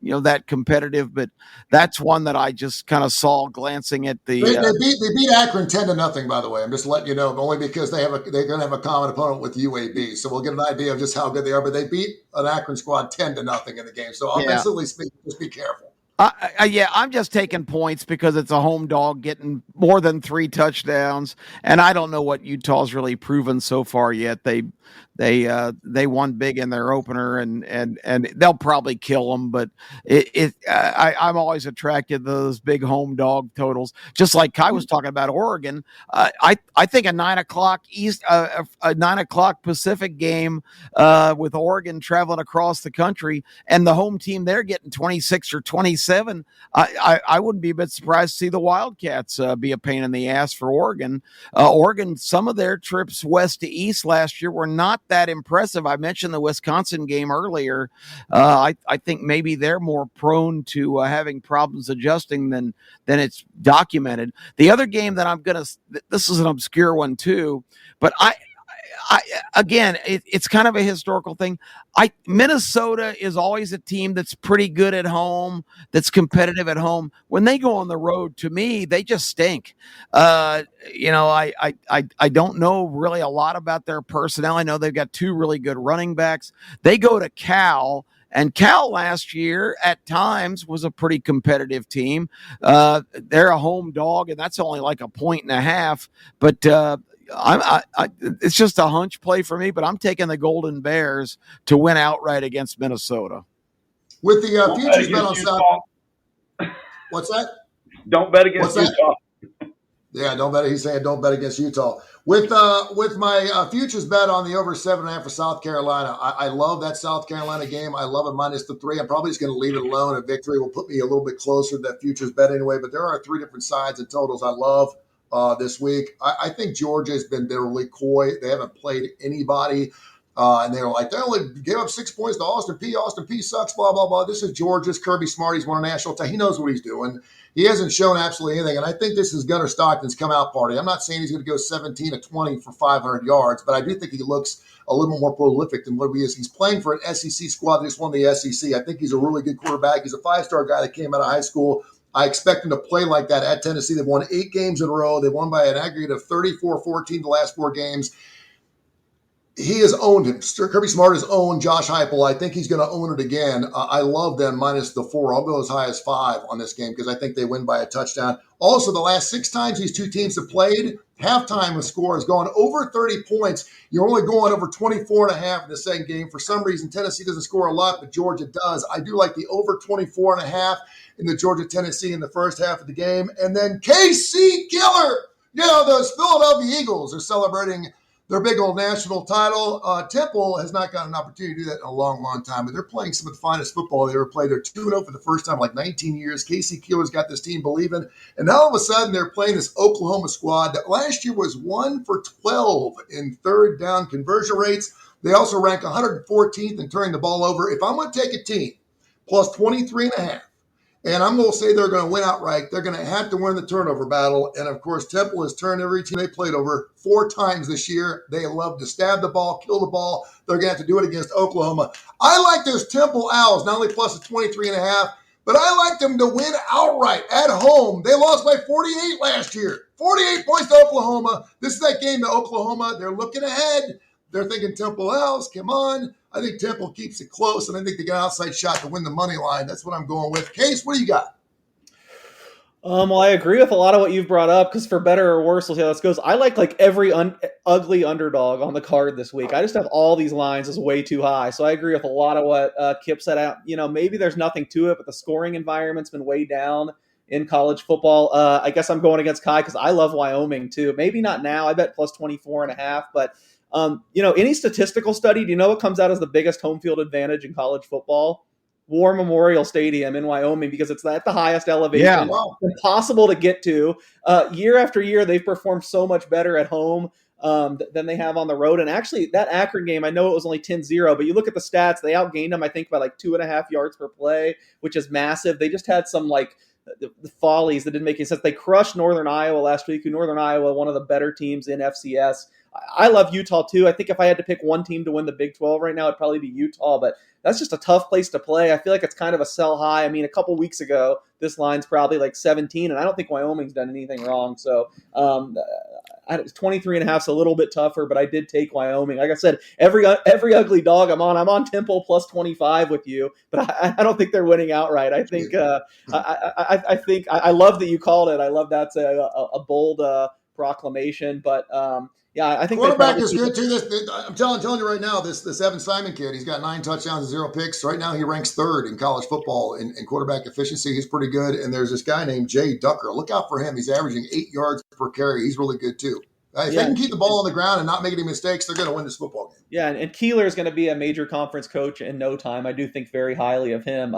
that competitive, but that's one that I just kind of saw glancing at the. They beat Akron 10-0. By the way, I'm just letting you know, only because they're going to have a common opponent with UAB, so we'll get an idea of just how good they are. But they beat an Akron squad 10-0 in the game. So offensively speaking, just be careful. I'm just taking points because it's a home dog getting more than 3 touchdowns, and I don't know what Utah's really proven so far yet. They won big in their opener, and they'll probably kill them. But I'm always attracted to those big home dog totals. Just like Kai was talking about Oregon, I think a 9 o'clock Pacific game with Oregon traveling across the country, and the home team they're getting 26 or 27. I wouldn't be a bit surprised to see the Wildcats be a pain in the ass for Oregon. Oregon, some of their trips west to east last year were not that impressive. I mentioned the Wisconsin game earlier. I think maybe they're more prone to having problems adjusting than it's documented. The other game that this is an obscure one too, but again, it's kind of a historical thing. Minnesota is always a team that's pretty good at home, that's competitive at home. When they go on the road, to me, they just stink. I don't know really a lot about their personnel. I know they've got 2 really good running backs. They go to Cal. And Cal last year at times was a pretty competitive team. They're a home dog, and that's only like 1.5. But it's just a hunch play for me. But I'm taking the Golden Bears to win outright against Minnesota. With the futures bet on South, what's that? Don't bet against Utah. Yeah, don't bet. He's saying don't bet against Utah. With my futures bet on the over 7.5 for South Carolina, I love that South Carolina game. I love it minus the 3. I'm probably just going to leave it alone. A victory will put me a little bit closer to that futures bet anyway. But there are 3 different sides and totals I love this week. I think Georgia has been bitterly coy. They haven't played anybody. And they were like, they only gave up 6 points to Austin P. Austin P sucks, blah, blah, blah. This is Georgia's Kirby Smart. He's won a national title. He knows what he's doing. He hasn't shown absolutely anything. And I think this is Gunnar Stockton's come out party. I'm not saying he's going to go 17 to 20 for 500 yards, but I do think he looks a little more prolific than what he is. He's playing for an SEC squad that just won the SEC. I think he's a really good quarterback. He's a 5-star guy that came out of high school. I expect him to play like that at Tennessee. They've won 8 games in a row. They won by an aggregate of 34-14 the last 4 games. He has owned him. Kirby Smart has owned Josh Heupel. I think he's going to own it again. I love them minus the 4. I'll go as high as 5 on this game because I think they win by a touchdown. Also, the last 6 times these 2 teams have played, halftime the score has gone over 30 points. You're only going over 24.5 in the second game. For some reason, Tennessee doesn't score a lot, but Georgia does. I do like the over 24.5 in the Georgia-Tennessee in the first half of the game. And then KC Killer. Those Philadelphia Eagles are celebrating their big old national title. Temple has not gotten an opportunity to do that in a long, long time, but they're playing some of the finest football they ever played. They're 2-0 for the first time in like 19 years. Casey Keeler's got this team believing, and now all of a sudden they're playing this Oklahoma squad that last year was 1 for 12 in third down conversion rates. They also rank 114th in turning the ball over. If I'm going to take a team plus 23.5, and I'm going to say they're going to win outright, they're going to have to win the turnover battle. And, of course, Temple has turned every team they played over 4 times this year. They love to stab the ball, kill the ball. They're going to have to do it against Oklahoma. I like those Temple Owls, not only plus a 23.5, but I like them to win outright at home. They lost by 48 last year. 48 points to Oklahoma. This is that game to Oklahoma. They're looking ahead. They're thinking Temple Owls, come on. I think Temple keeps it close, and I think they got an outside shot to win the money line. That's what I'm going with. Case, what do you got? Well, I agree with a lot of what you've brought up because for better or worse, we'll see how this goes. I like every ugly underdog on the card this week. I just have all these lines as way too high. So I agree with a lot of what Kip said out. Maybe there's nothing to it, but the scoring environment's been way down in college football. I guess I'm going against Kai because I love Wyoming too. Maybe not now. I bet plus 24.5, but any statistical study, do you know what comes out as the biggest home field advantage in college football? War Memorial Stadium in Wyoming, because it's at the highest elevation. Yeah. Wow. Impossible to get to. Year after year, they've performed so much better at home than they have on the road. And actually, that Akron game, I know it was only 10-0, but you look at the stats, they outgained them, I think, by like 2.5 yards per play, which is massive. They just had some the follies that didn't make any sense. They crushed Northern Iowa last week, Northern Iowa, one of the better teams in FCS. I love Utah too. I think if I had to pick one team to win the Big 12 right now, it'd probably be Utah, but that's just a tough place to play. I feel like it's kind of a sell high. I mean, a couple weeks ago, this line's probably like 17, and I don't think Wyoming's done anything wrong. So 23.5 is a little bit tougher, but I did take Wyoming. Like I said, every ugly dog I'm on Temple plus 25 with you, but I don't think they're winning outright. I think I think I love that you called it. I love that's a bold proclamation, but yeah, I think quarterback is good too. I'm telling you right now, this Evan Simon kid, he's got 9 touchdowns and 0 picks. Right now, he ranks 3rd in college football in quarterback efficiency. He's pretty good. And there's this guy named Jay Ducker. Look out for him. He's averaging 8 yards per carry. He's really good too. If they can keep the ball on the ground and not make any mistakes, they're going to win this football game. Yeah, and Keeler is going to be a major conference coach in no time. I do think very highly of him.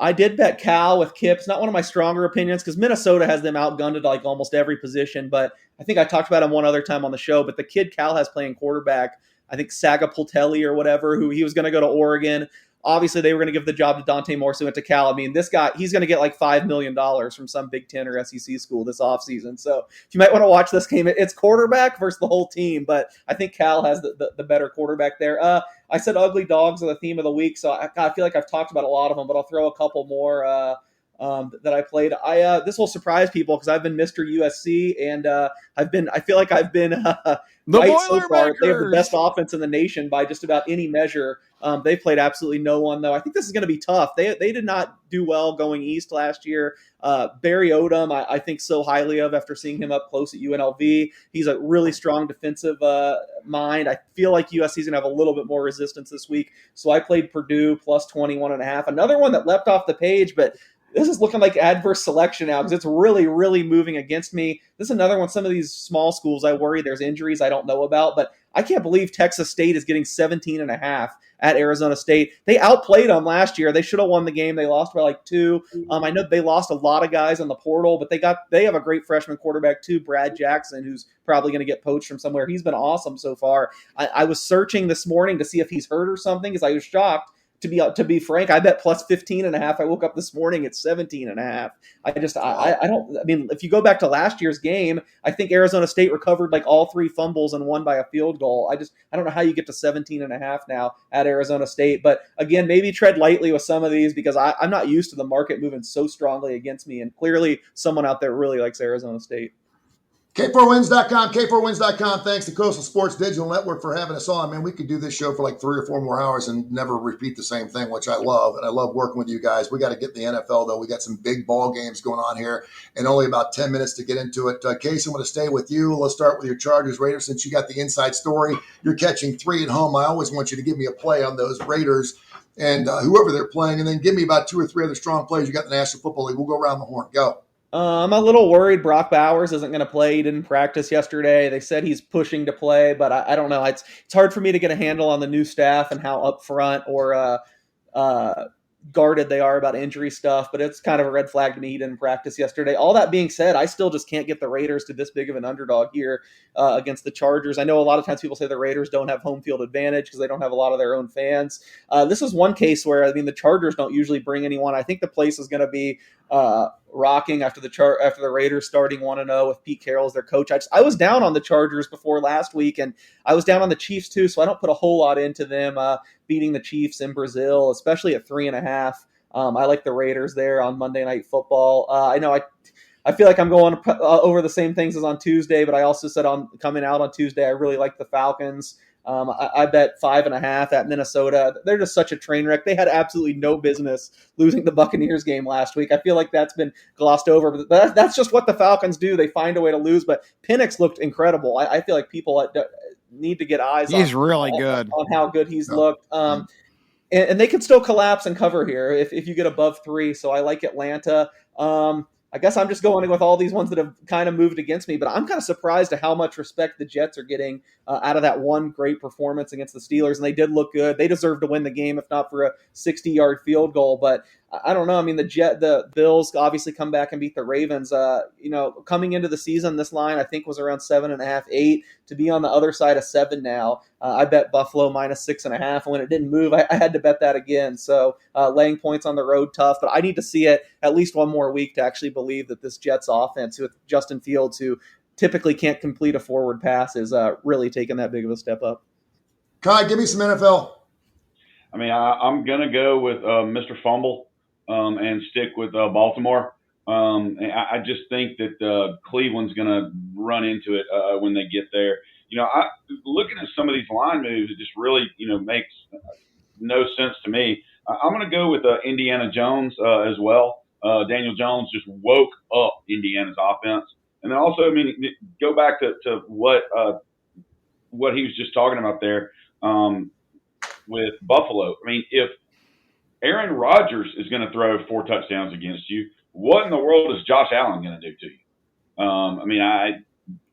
I did bet Cal with Kip. It's not one of my stronger opinions because Minnesota has them outgunned at like almost every position. But I think I talked about him one other time on the show. But the kid Cal has playing quarterback, I think Sagapultelli or whatever, who he was going to go to Oregon. Obviously, they were going to give the job to Dante Morse, who went to Cal. I mean, this guy, he's going to get like $5 million from some Big Ten or SEC school this offseason. So if you might want to watch this game, it's quarterback versus the whole team. But I think Cal has the better quarterback there. I said ugly dogs are the theme of the week, so I feel like I've talked about a lot of them, but I'll throw a couple more that I played. This will surprise people because I've been Mr. USC, and I feel like I've been right so far. They have the best offense in the nation by just about any measure. They played absolutely no one, though. I think this is going to be tough. They did not do well going east last year. Barry Odom, I think so highly of after seeing him up close at UNLV. He's a really strong defensive mind. I feel like USC is going to have a little bit more resistance this week. So I played Purdue plus 21.5. Another one that leapt off the page, but this is looking like adverse selection now because it's really, really moving against me. This is another one. Some of these small schools, I worry there's injuries I don't know about, but I can't believe Texas State is getting 17.5 at Arizona State. They outplayed them last year. They should have won the game. They lost by like 2. I know they lost a lot of guys on the portal, but they have a great freshman quarterback too, Brad Jackson, who's probably going to get poached from somewhere. He's been awesome so far. I was searching this morning to see if he's hurt or something because I was shocked. To be frank, I bet plus 15.5. I woke up this morning at 17.5. I don't. I mean, if you go back to last year's game, I think Arizona State recovered like all 3 fumbles and won by a field goal. I don't know how you get to 17.5 now at Arizona State. But again, maybe tread lightly with some of these because I'm not used to the market moving so strongly against me. And clearly, someone out there really likes Arizona State. K4Wins.com, K4Wins.com. Thanks to Coastal Sports Digital Network for having us on. Man, we could do this show for like 3 or 4 more hours and never repeat the same thing, which I love. And I love working with you guys. We got to get in the NFL, though. We got some big ball games going on here and only about 10 minutes to get into it. Case, I'm going to stay with you. Let's start with your Chargers Raiders since you got the inside story. You're catching 3 at home. I always want you to give me a play on those Raiders and whoever they're playing, and then give me about 2 or 3 other strong plays you got in the National Football League. We'll go around the horn. Go. I'm a little worried Brock Bowers isn't going to play. He didn't practice yesterday. They said he's pushing to play, but I don't know. It's hard for me to get a handle on the new staff and how upfront or guarded they are about injury stuff, but it's kind of a red flag to me. He didn't practice yesterday. All that being said, I still just can't get the Raiders to this big of an underdog here against the Chargers. I know a lot of times people say the Raiders don't have home field advantage because they don't have a lot of their own fans. This is one case where, I mean, the Chargers don't usually bring anyone. I think the place is going to be rocking after the Raiders starting 1-0 with Pete Carroll as their coach. I was down on the Chargers before last week, and I was down on the Chiefs too, so I don't put a whole lot into them beating the Chiefs in Brazil, especially at 3.5. I like the Raiders there on Monday Night Football. I feel like I'm going over the same things as on Tuesday, but I also said on coming out on Tuesday, I really like the Falcons. I bet 5.5 at Minnesota. They're just such a train wreck. They had absolutely no business losing the Buccaneers game last week. I feel like that's been glossed over, but that's just what the Falcons do. They find a way to lose, but Penix looked incredible. I feel like people need to get eyes He's really good on how good he's looked. And they can still collapse and cover here if you get above 3. So I like Atlanta. I guess I'm just going with all these ones that have kind of moved against me, but I'm kind of surprised at how much respect the Jets are getting out of that one great performance against the Steelers, and they did look good. They deserved to win the game, if not for a 60-yard field goal, but I don't know. I mean, the Bills obviously come back and beat the Ravens. Coming into the season, this line I think was around 7.5, 8. To be on the other side of 7 now, I bet Buffalo minus 6.5. And when it didn't move, I had to bet that again. So laying points on the road tough, but I need to see it at least one more week to actually believe that this Jets offense with Justin Fields, who typically can't complete a forward pass, is really taking that big of a step up. Kai, give me some NFL. I mean, I'm going to go with Mr. Fumble and stick with Baltimore. I just think that Cleveland's going to run into it when they get there. Looking at some of these line moves, it just really, makes no sense to me. I'm going to go with Indiana Jones as well. Daniel Jones just woke up Indiana's offense. And then also, I mean, go back to what he was just talking about there with Buffalo. I mean, if Aaron Rodgers is going to throw 4 touchdowns against you, what in the world is Josh Allen going to do to you?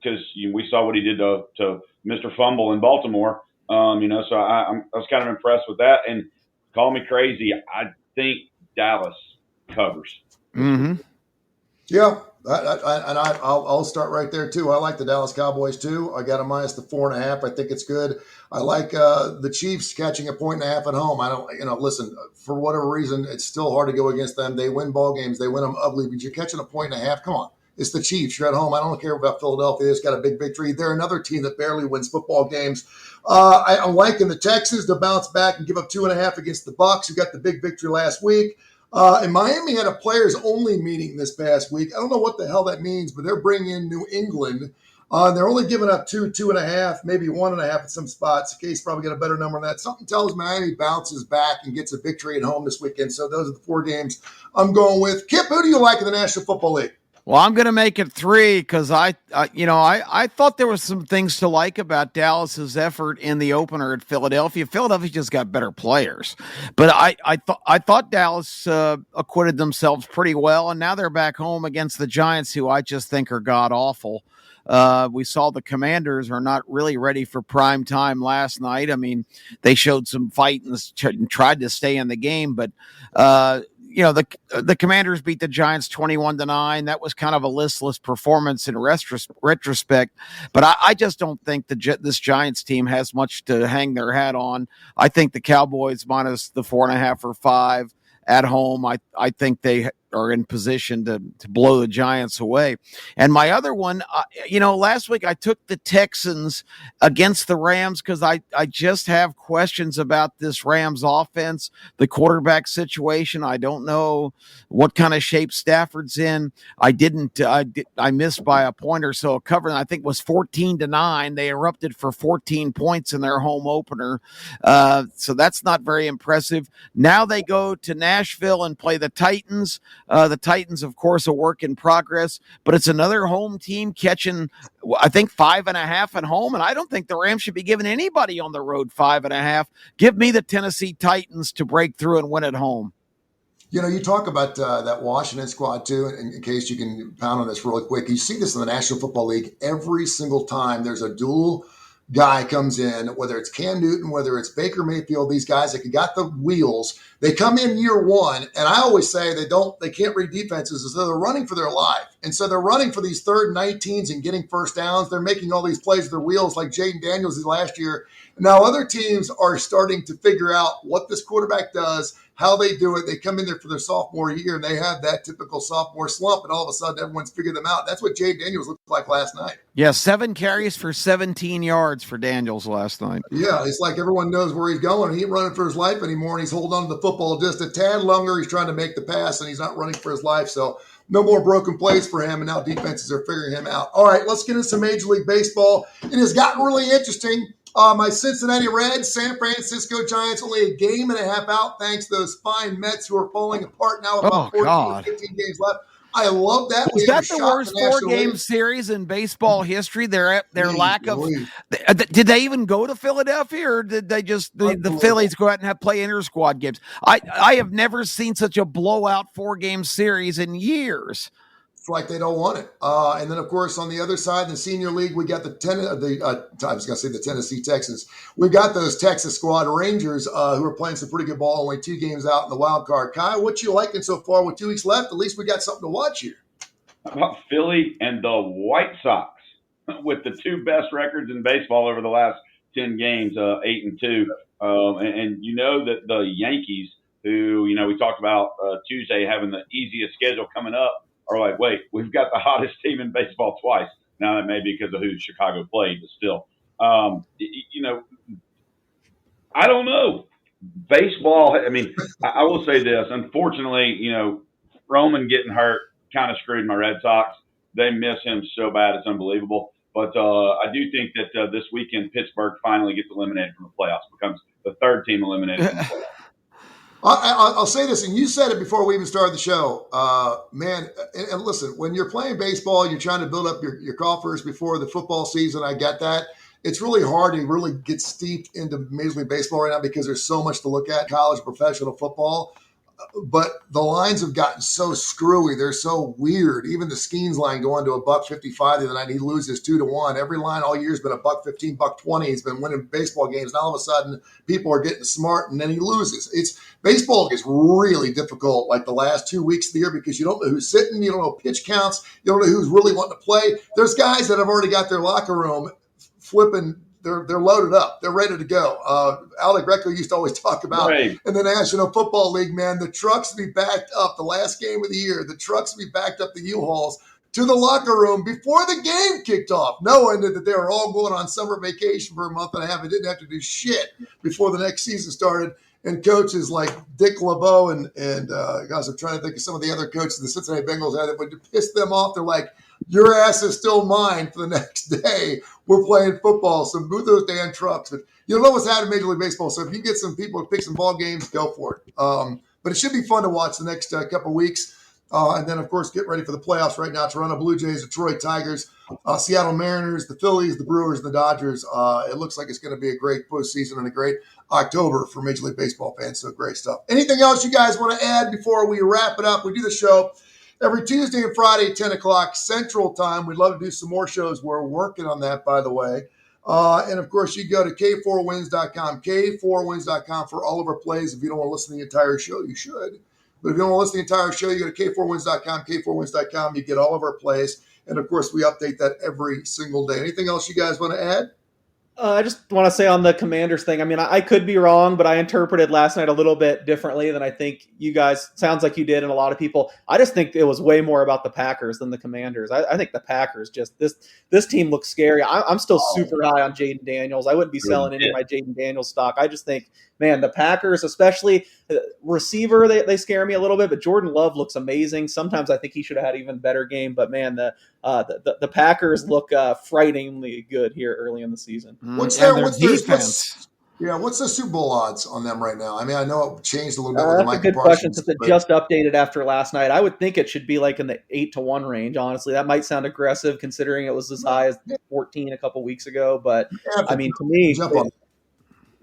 Because we saw what he did to Mr. Fumble in Baltimore, so I was kind of impressed with that. And call me crazy, I think Dallas covers. Mm-hmm. Yeah, I'll start right there too. I like the Dallas Cowboys too. I got a minus the 4.5. I think it's good. I like the Chiefs catching a 1.5 at home. I don't, listen, for whatever reason, it's still hard to go against them. They win ball games. They win them ugly, but you're catching a 1.5. Come on. It's the Chiefs. You're at home. I don't care about Philadelphia. They just got a big victory. They're another team that barely wins football games. I'm liking the Texans to bounce back and give up 2.5 against the Bucs, who got the big victory last week. And Miami had a players-only meeting this past week. I don't know what the hell that means, but they're bringing in New England. They're only giving up 2.5, maybe 1.5 at some spots. Case probably got a better number than that. Something tells Miami bounces back and gets a victory at home this weekend. So those are the 4 games I'm going with. Kip, who do you like in the National Football League? Well, I'm going to make it 3 because I thought there was some things to like about Dallas's effort in the opener at Philadelphia. Philadelphia just got better players, but I thought Dallas acquitted themselves pretty well, and now they're back home against the Giants, who I just think are god awful. We saw the Commanders are not really ready for prime time last night. I mean, they showed some fight and tried to stay in the game, but the Commanders beat the Giants 21-9. That was kind of a listless performance in retrospect, but I just don't think this Giants team has much to hang their hat on. I think the Cowboys minus the 4.5 or 5 at home, I think they are in position to blow the Giants away. And my other one, last week I took the Texans against the Rams because I just have questions about this Rams offense, the quarterback situation. I don't know what kind of shape Stafford's in. I missed by a point or so. Covering, I think, was 14-9. They erupted for 14 points in their home opener. So that's not very impressive. Now they go to Nashville and play the Titans. The Titans, of course, a work in progress, but it's another home team catching, I think, 5.5 at home, and I don't think the Rams should be giving anybody on the road 5.5. Give me the Tennessee Titans to break through and win at home. You talk about that Washington squad, too, in case you can pound on this really quick. You see this in the National Football League every single time there's a dual guy comes in, whether it's Cam Newton, whether it's Baker Mayfield, these guys that got the wheels, they come in year one, and I always say they can't read defenses, so they're running for their life. And so they're running for these 3rd and 19s and getting first downs. They're making all these plays with their wheels like Jaden Daniels did last year. Now other teams are starting to figure out what this quarterback does, how they do it. They come in there for their sophomore year, and they have that typical sophomore slump, and all of a sudden everyone's figured them out. That's what Jaden Daniels looked like last night. Yeah, 7 carries for 17 yards for Daniels last night. Yeah, it's like everyone knows where he's going. He ain't running for his life anymore, and he's holding on to the football just a tad longer. He's trying to make the pass, and he's not running for his life. So no more broken plays for him, and now defenses are figuring him out. All right, let's get into some Major League Baseball. It has gotten really interesting. My Cincinnati Reds, San Francisco Giants, only a game and a half out, thanks to those fine Mets who are falling apart now. About 14 or 15 games left. I love that. Was that the worst 4-game series in baseball history? Their lack of did they even go to Philadelphia, or did they just the Phillies go out and play inter-squad games? I have never seen such a blowout 4-game series in years. It's like they don't want it. And then, of course, on the other side, in the Senior League, we got the Tennessee Texans. We've got those Texas Squad Rangers who are playing some pretty good ball, only 2 games out in the wild card. Kai, what you liking so far with 2 weeks left? At least we got something to watch here. How about Philly and the White Sox with the 2 best records in baseball over the last 10 games, 8-2. And you know that the Yankees, who, we talked about Tuesday having the easiest schedule coming up, are like, wait, we've got the hottest team in baseball twice. Now, that may be because of who Chicago played, but still. I don't know. Baseball, I will say this. Unfortunately, Roman getting hurt kind of screwed my Red Sox. They miss him so bad, it's unbelievable. But I do think that this weekend, Pittsburgh finally gets eliminated from the playoffs, becomes the 3rd team eliminated from the playoffs. I'll say this, and you said it before we even started the show, man. And listen, when you're playing baseball, you're trying to build up your coffers before the football season. I get that. It's really hard to really get steeped into Major League Baseball right now because there's so much to look at, college, professional football. But the lines have gotten so screwy. They're so weird. Even the Skeens line going to $1.55 the other night. He loses 2-1. Every line all year has been $1.15, $1.20. He's been winning baseball games. And all of a sudden, people are getting smart, and then he loses. Baseball gets really difficult like the last 2 weeks of the year because you don't know who's sitting. You don't know pitch counts. You don't know who's really wanting to play. There's guys that have already got their locker room flipping. They're loaded up. They're ready to go. Alec Greco used to always talk about in the National Football League, man, the trucks be backed up the last game of the year. The trucks be backed up the U-Hauls to the locker room before the game kicked off, knowing that they were all going on summer vacation for a month and a half and didn't have to do shit before the next season started. And coaches like Dick LeBeau and guys, I'm trying to think of some of the other coaches the Cincinnati Bengals had that would piss them off. They're like, your ass is still mine for the next day. We're playing football, so move those damn trucks. But you don't know what's happening in Major League Baseball, so if you get some people to pick some ball games, go for it. But it should be fun to watch the next couple of weeks. And then, of course, get ready for the playoffs right now. Toronto Blue Jays, Detroit Tigers, Seattle Mariners, the Phillies, the Brewers, and the Dodgers. It looks like it's going to be a great postseason and a great October for Major League Baseball fans. So great stuff. Anything else you guys want to add before we wrap it up? We do the show every Tuesday and Friday, 10 o'clock Central Time. We'd love to do some more shows. We're working on that, by the way. And, of course, you go to K4Wins.com, K4Wins.com for all of our plays. If you don't want to listen to the entire show, you should. But if you don't want to listen to the entire show, you go to K4Wins.com, K4Wins.com. You get all of our plays. And, of course, we update that every single day. Anything else you guys want to add? I just want to say on the Commanders thing, I mean, I could be wrong, but I interpreted last night a little bit differently than I think you guys, sounds like you did, and a lot of people. I just think it was way more about the Packers than the Commanders. I think the Packers this team looks scary. I'm still super high on Jaden Daniels. I wouldn't be selling any of my Jaden Daniels stock. I just think, man, the Packers, especially receiver, they scare me a little bit, but Jordan Love looks amazing. Sometimes I think he should have had an even better game, but man, the Packers look frighteningly good here early in the season. What's their defense? What's the Super Bowl odds on them right now? I mean, I know it changed a little bit with the That's a Michael good question Parsons. since it just updated after last night. I would think it should be like in the 8-1 range, honestly. That might sound aggressive considering it was as high as 14 a couple weeks ago, but I mean, to me,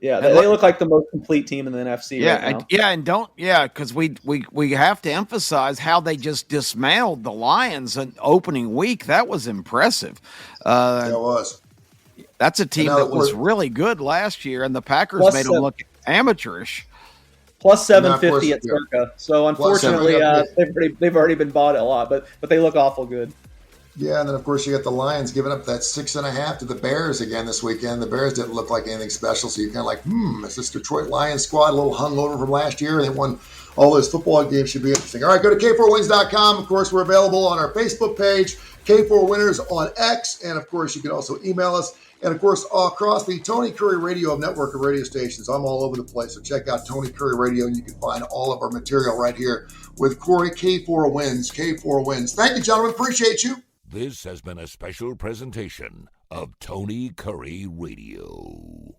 they look like the most complete team in the NFC right now. Because we have to emphasize how they just dismantled the Lions in opening week. That was impressive. It was. That's a team that was really good last year, and the Packers made them look amateurish. Plus 750 at Circa. So unfortunately, they've already been bought a lot, but they look awful good. Yeah, and then, of course, you got the Lions giving up that 6.5 to the Bears again this weekend. The Bears didn't look like anything special, so you're kind of like, is this Detroit Lions squad a little hungover from last year? They won all those football games. Should be interesting. All right, go to K4Wins.com. Of course, we're available on our Facebook page, K4Winners on X, and, of course, you can also email us. And, of course, across the Tony Kurre Radio network of radio stations, I'm all over the place. So check out Tony Kurre Radio, and you can find all of our material right here with Corey, K4Wins, K4Wins. Thank you, gentlemen. Appreciate you. This has been a special presentation of Tony Kurre Radio.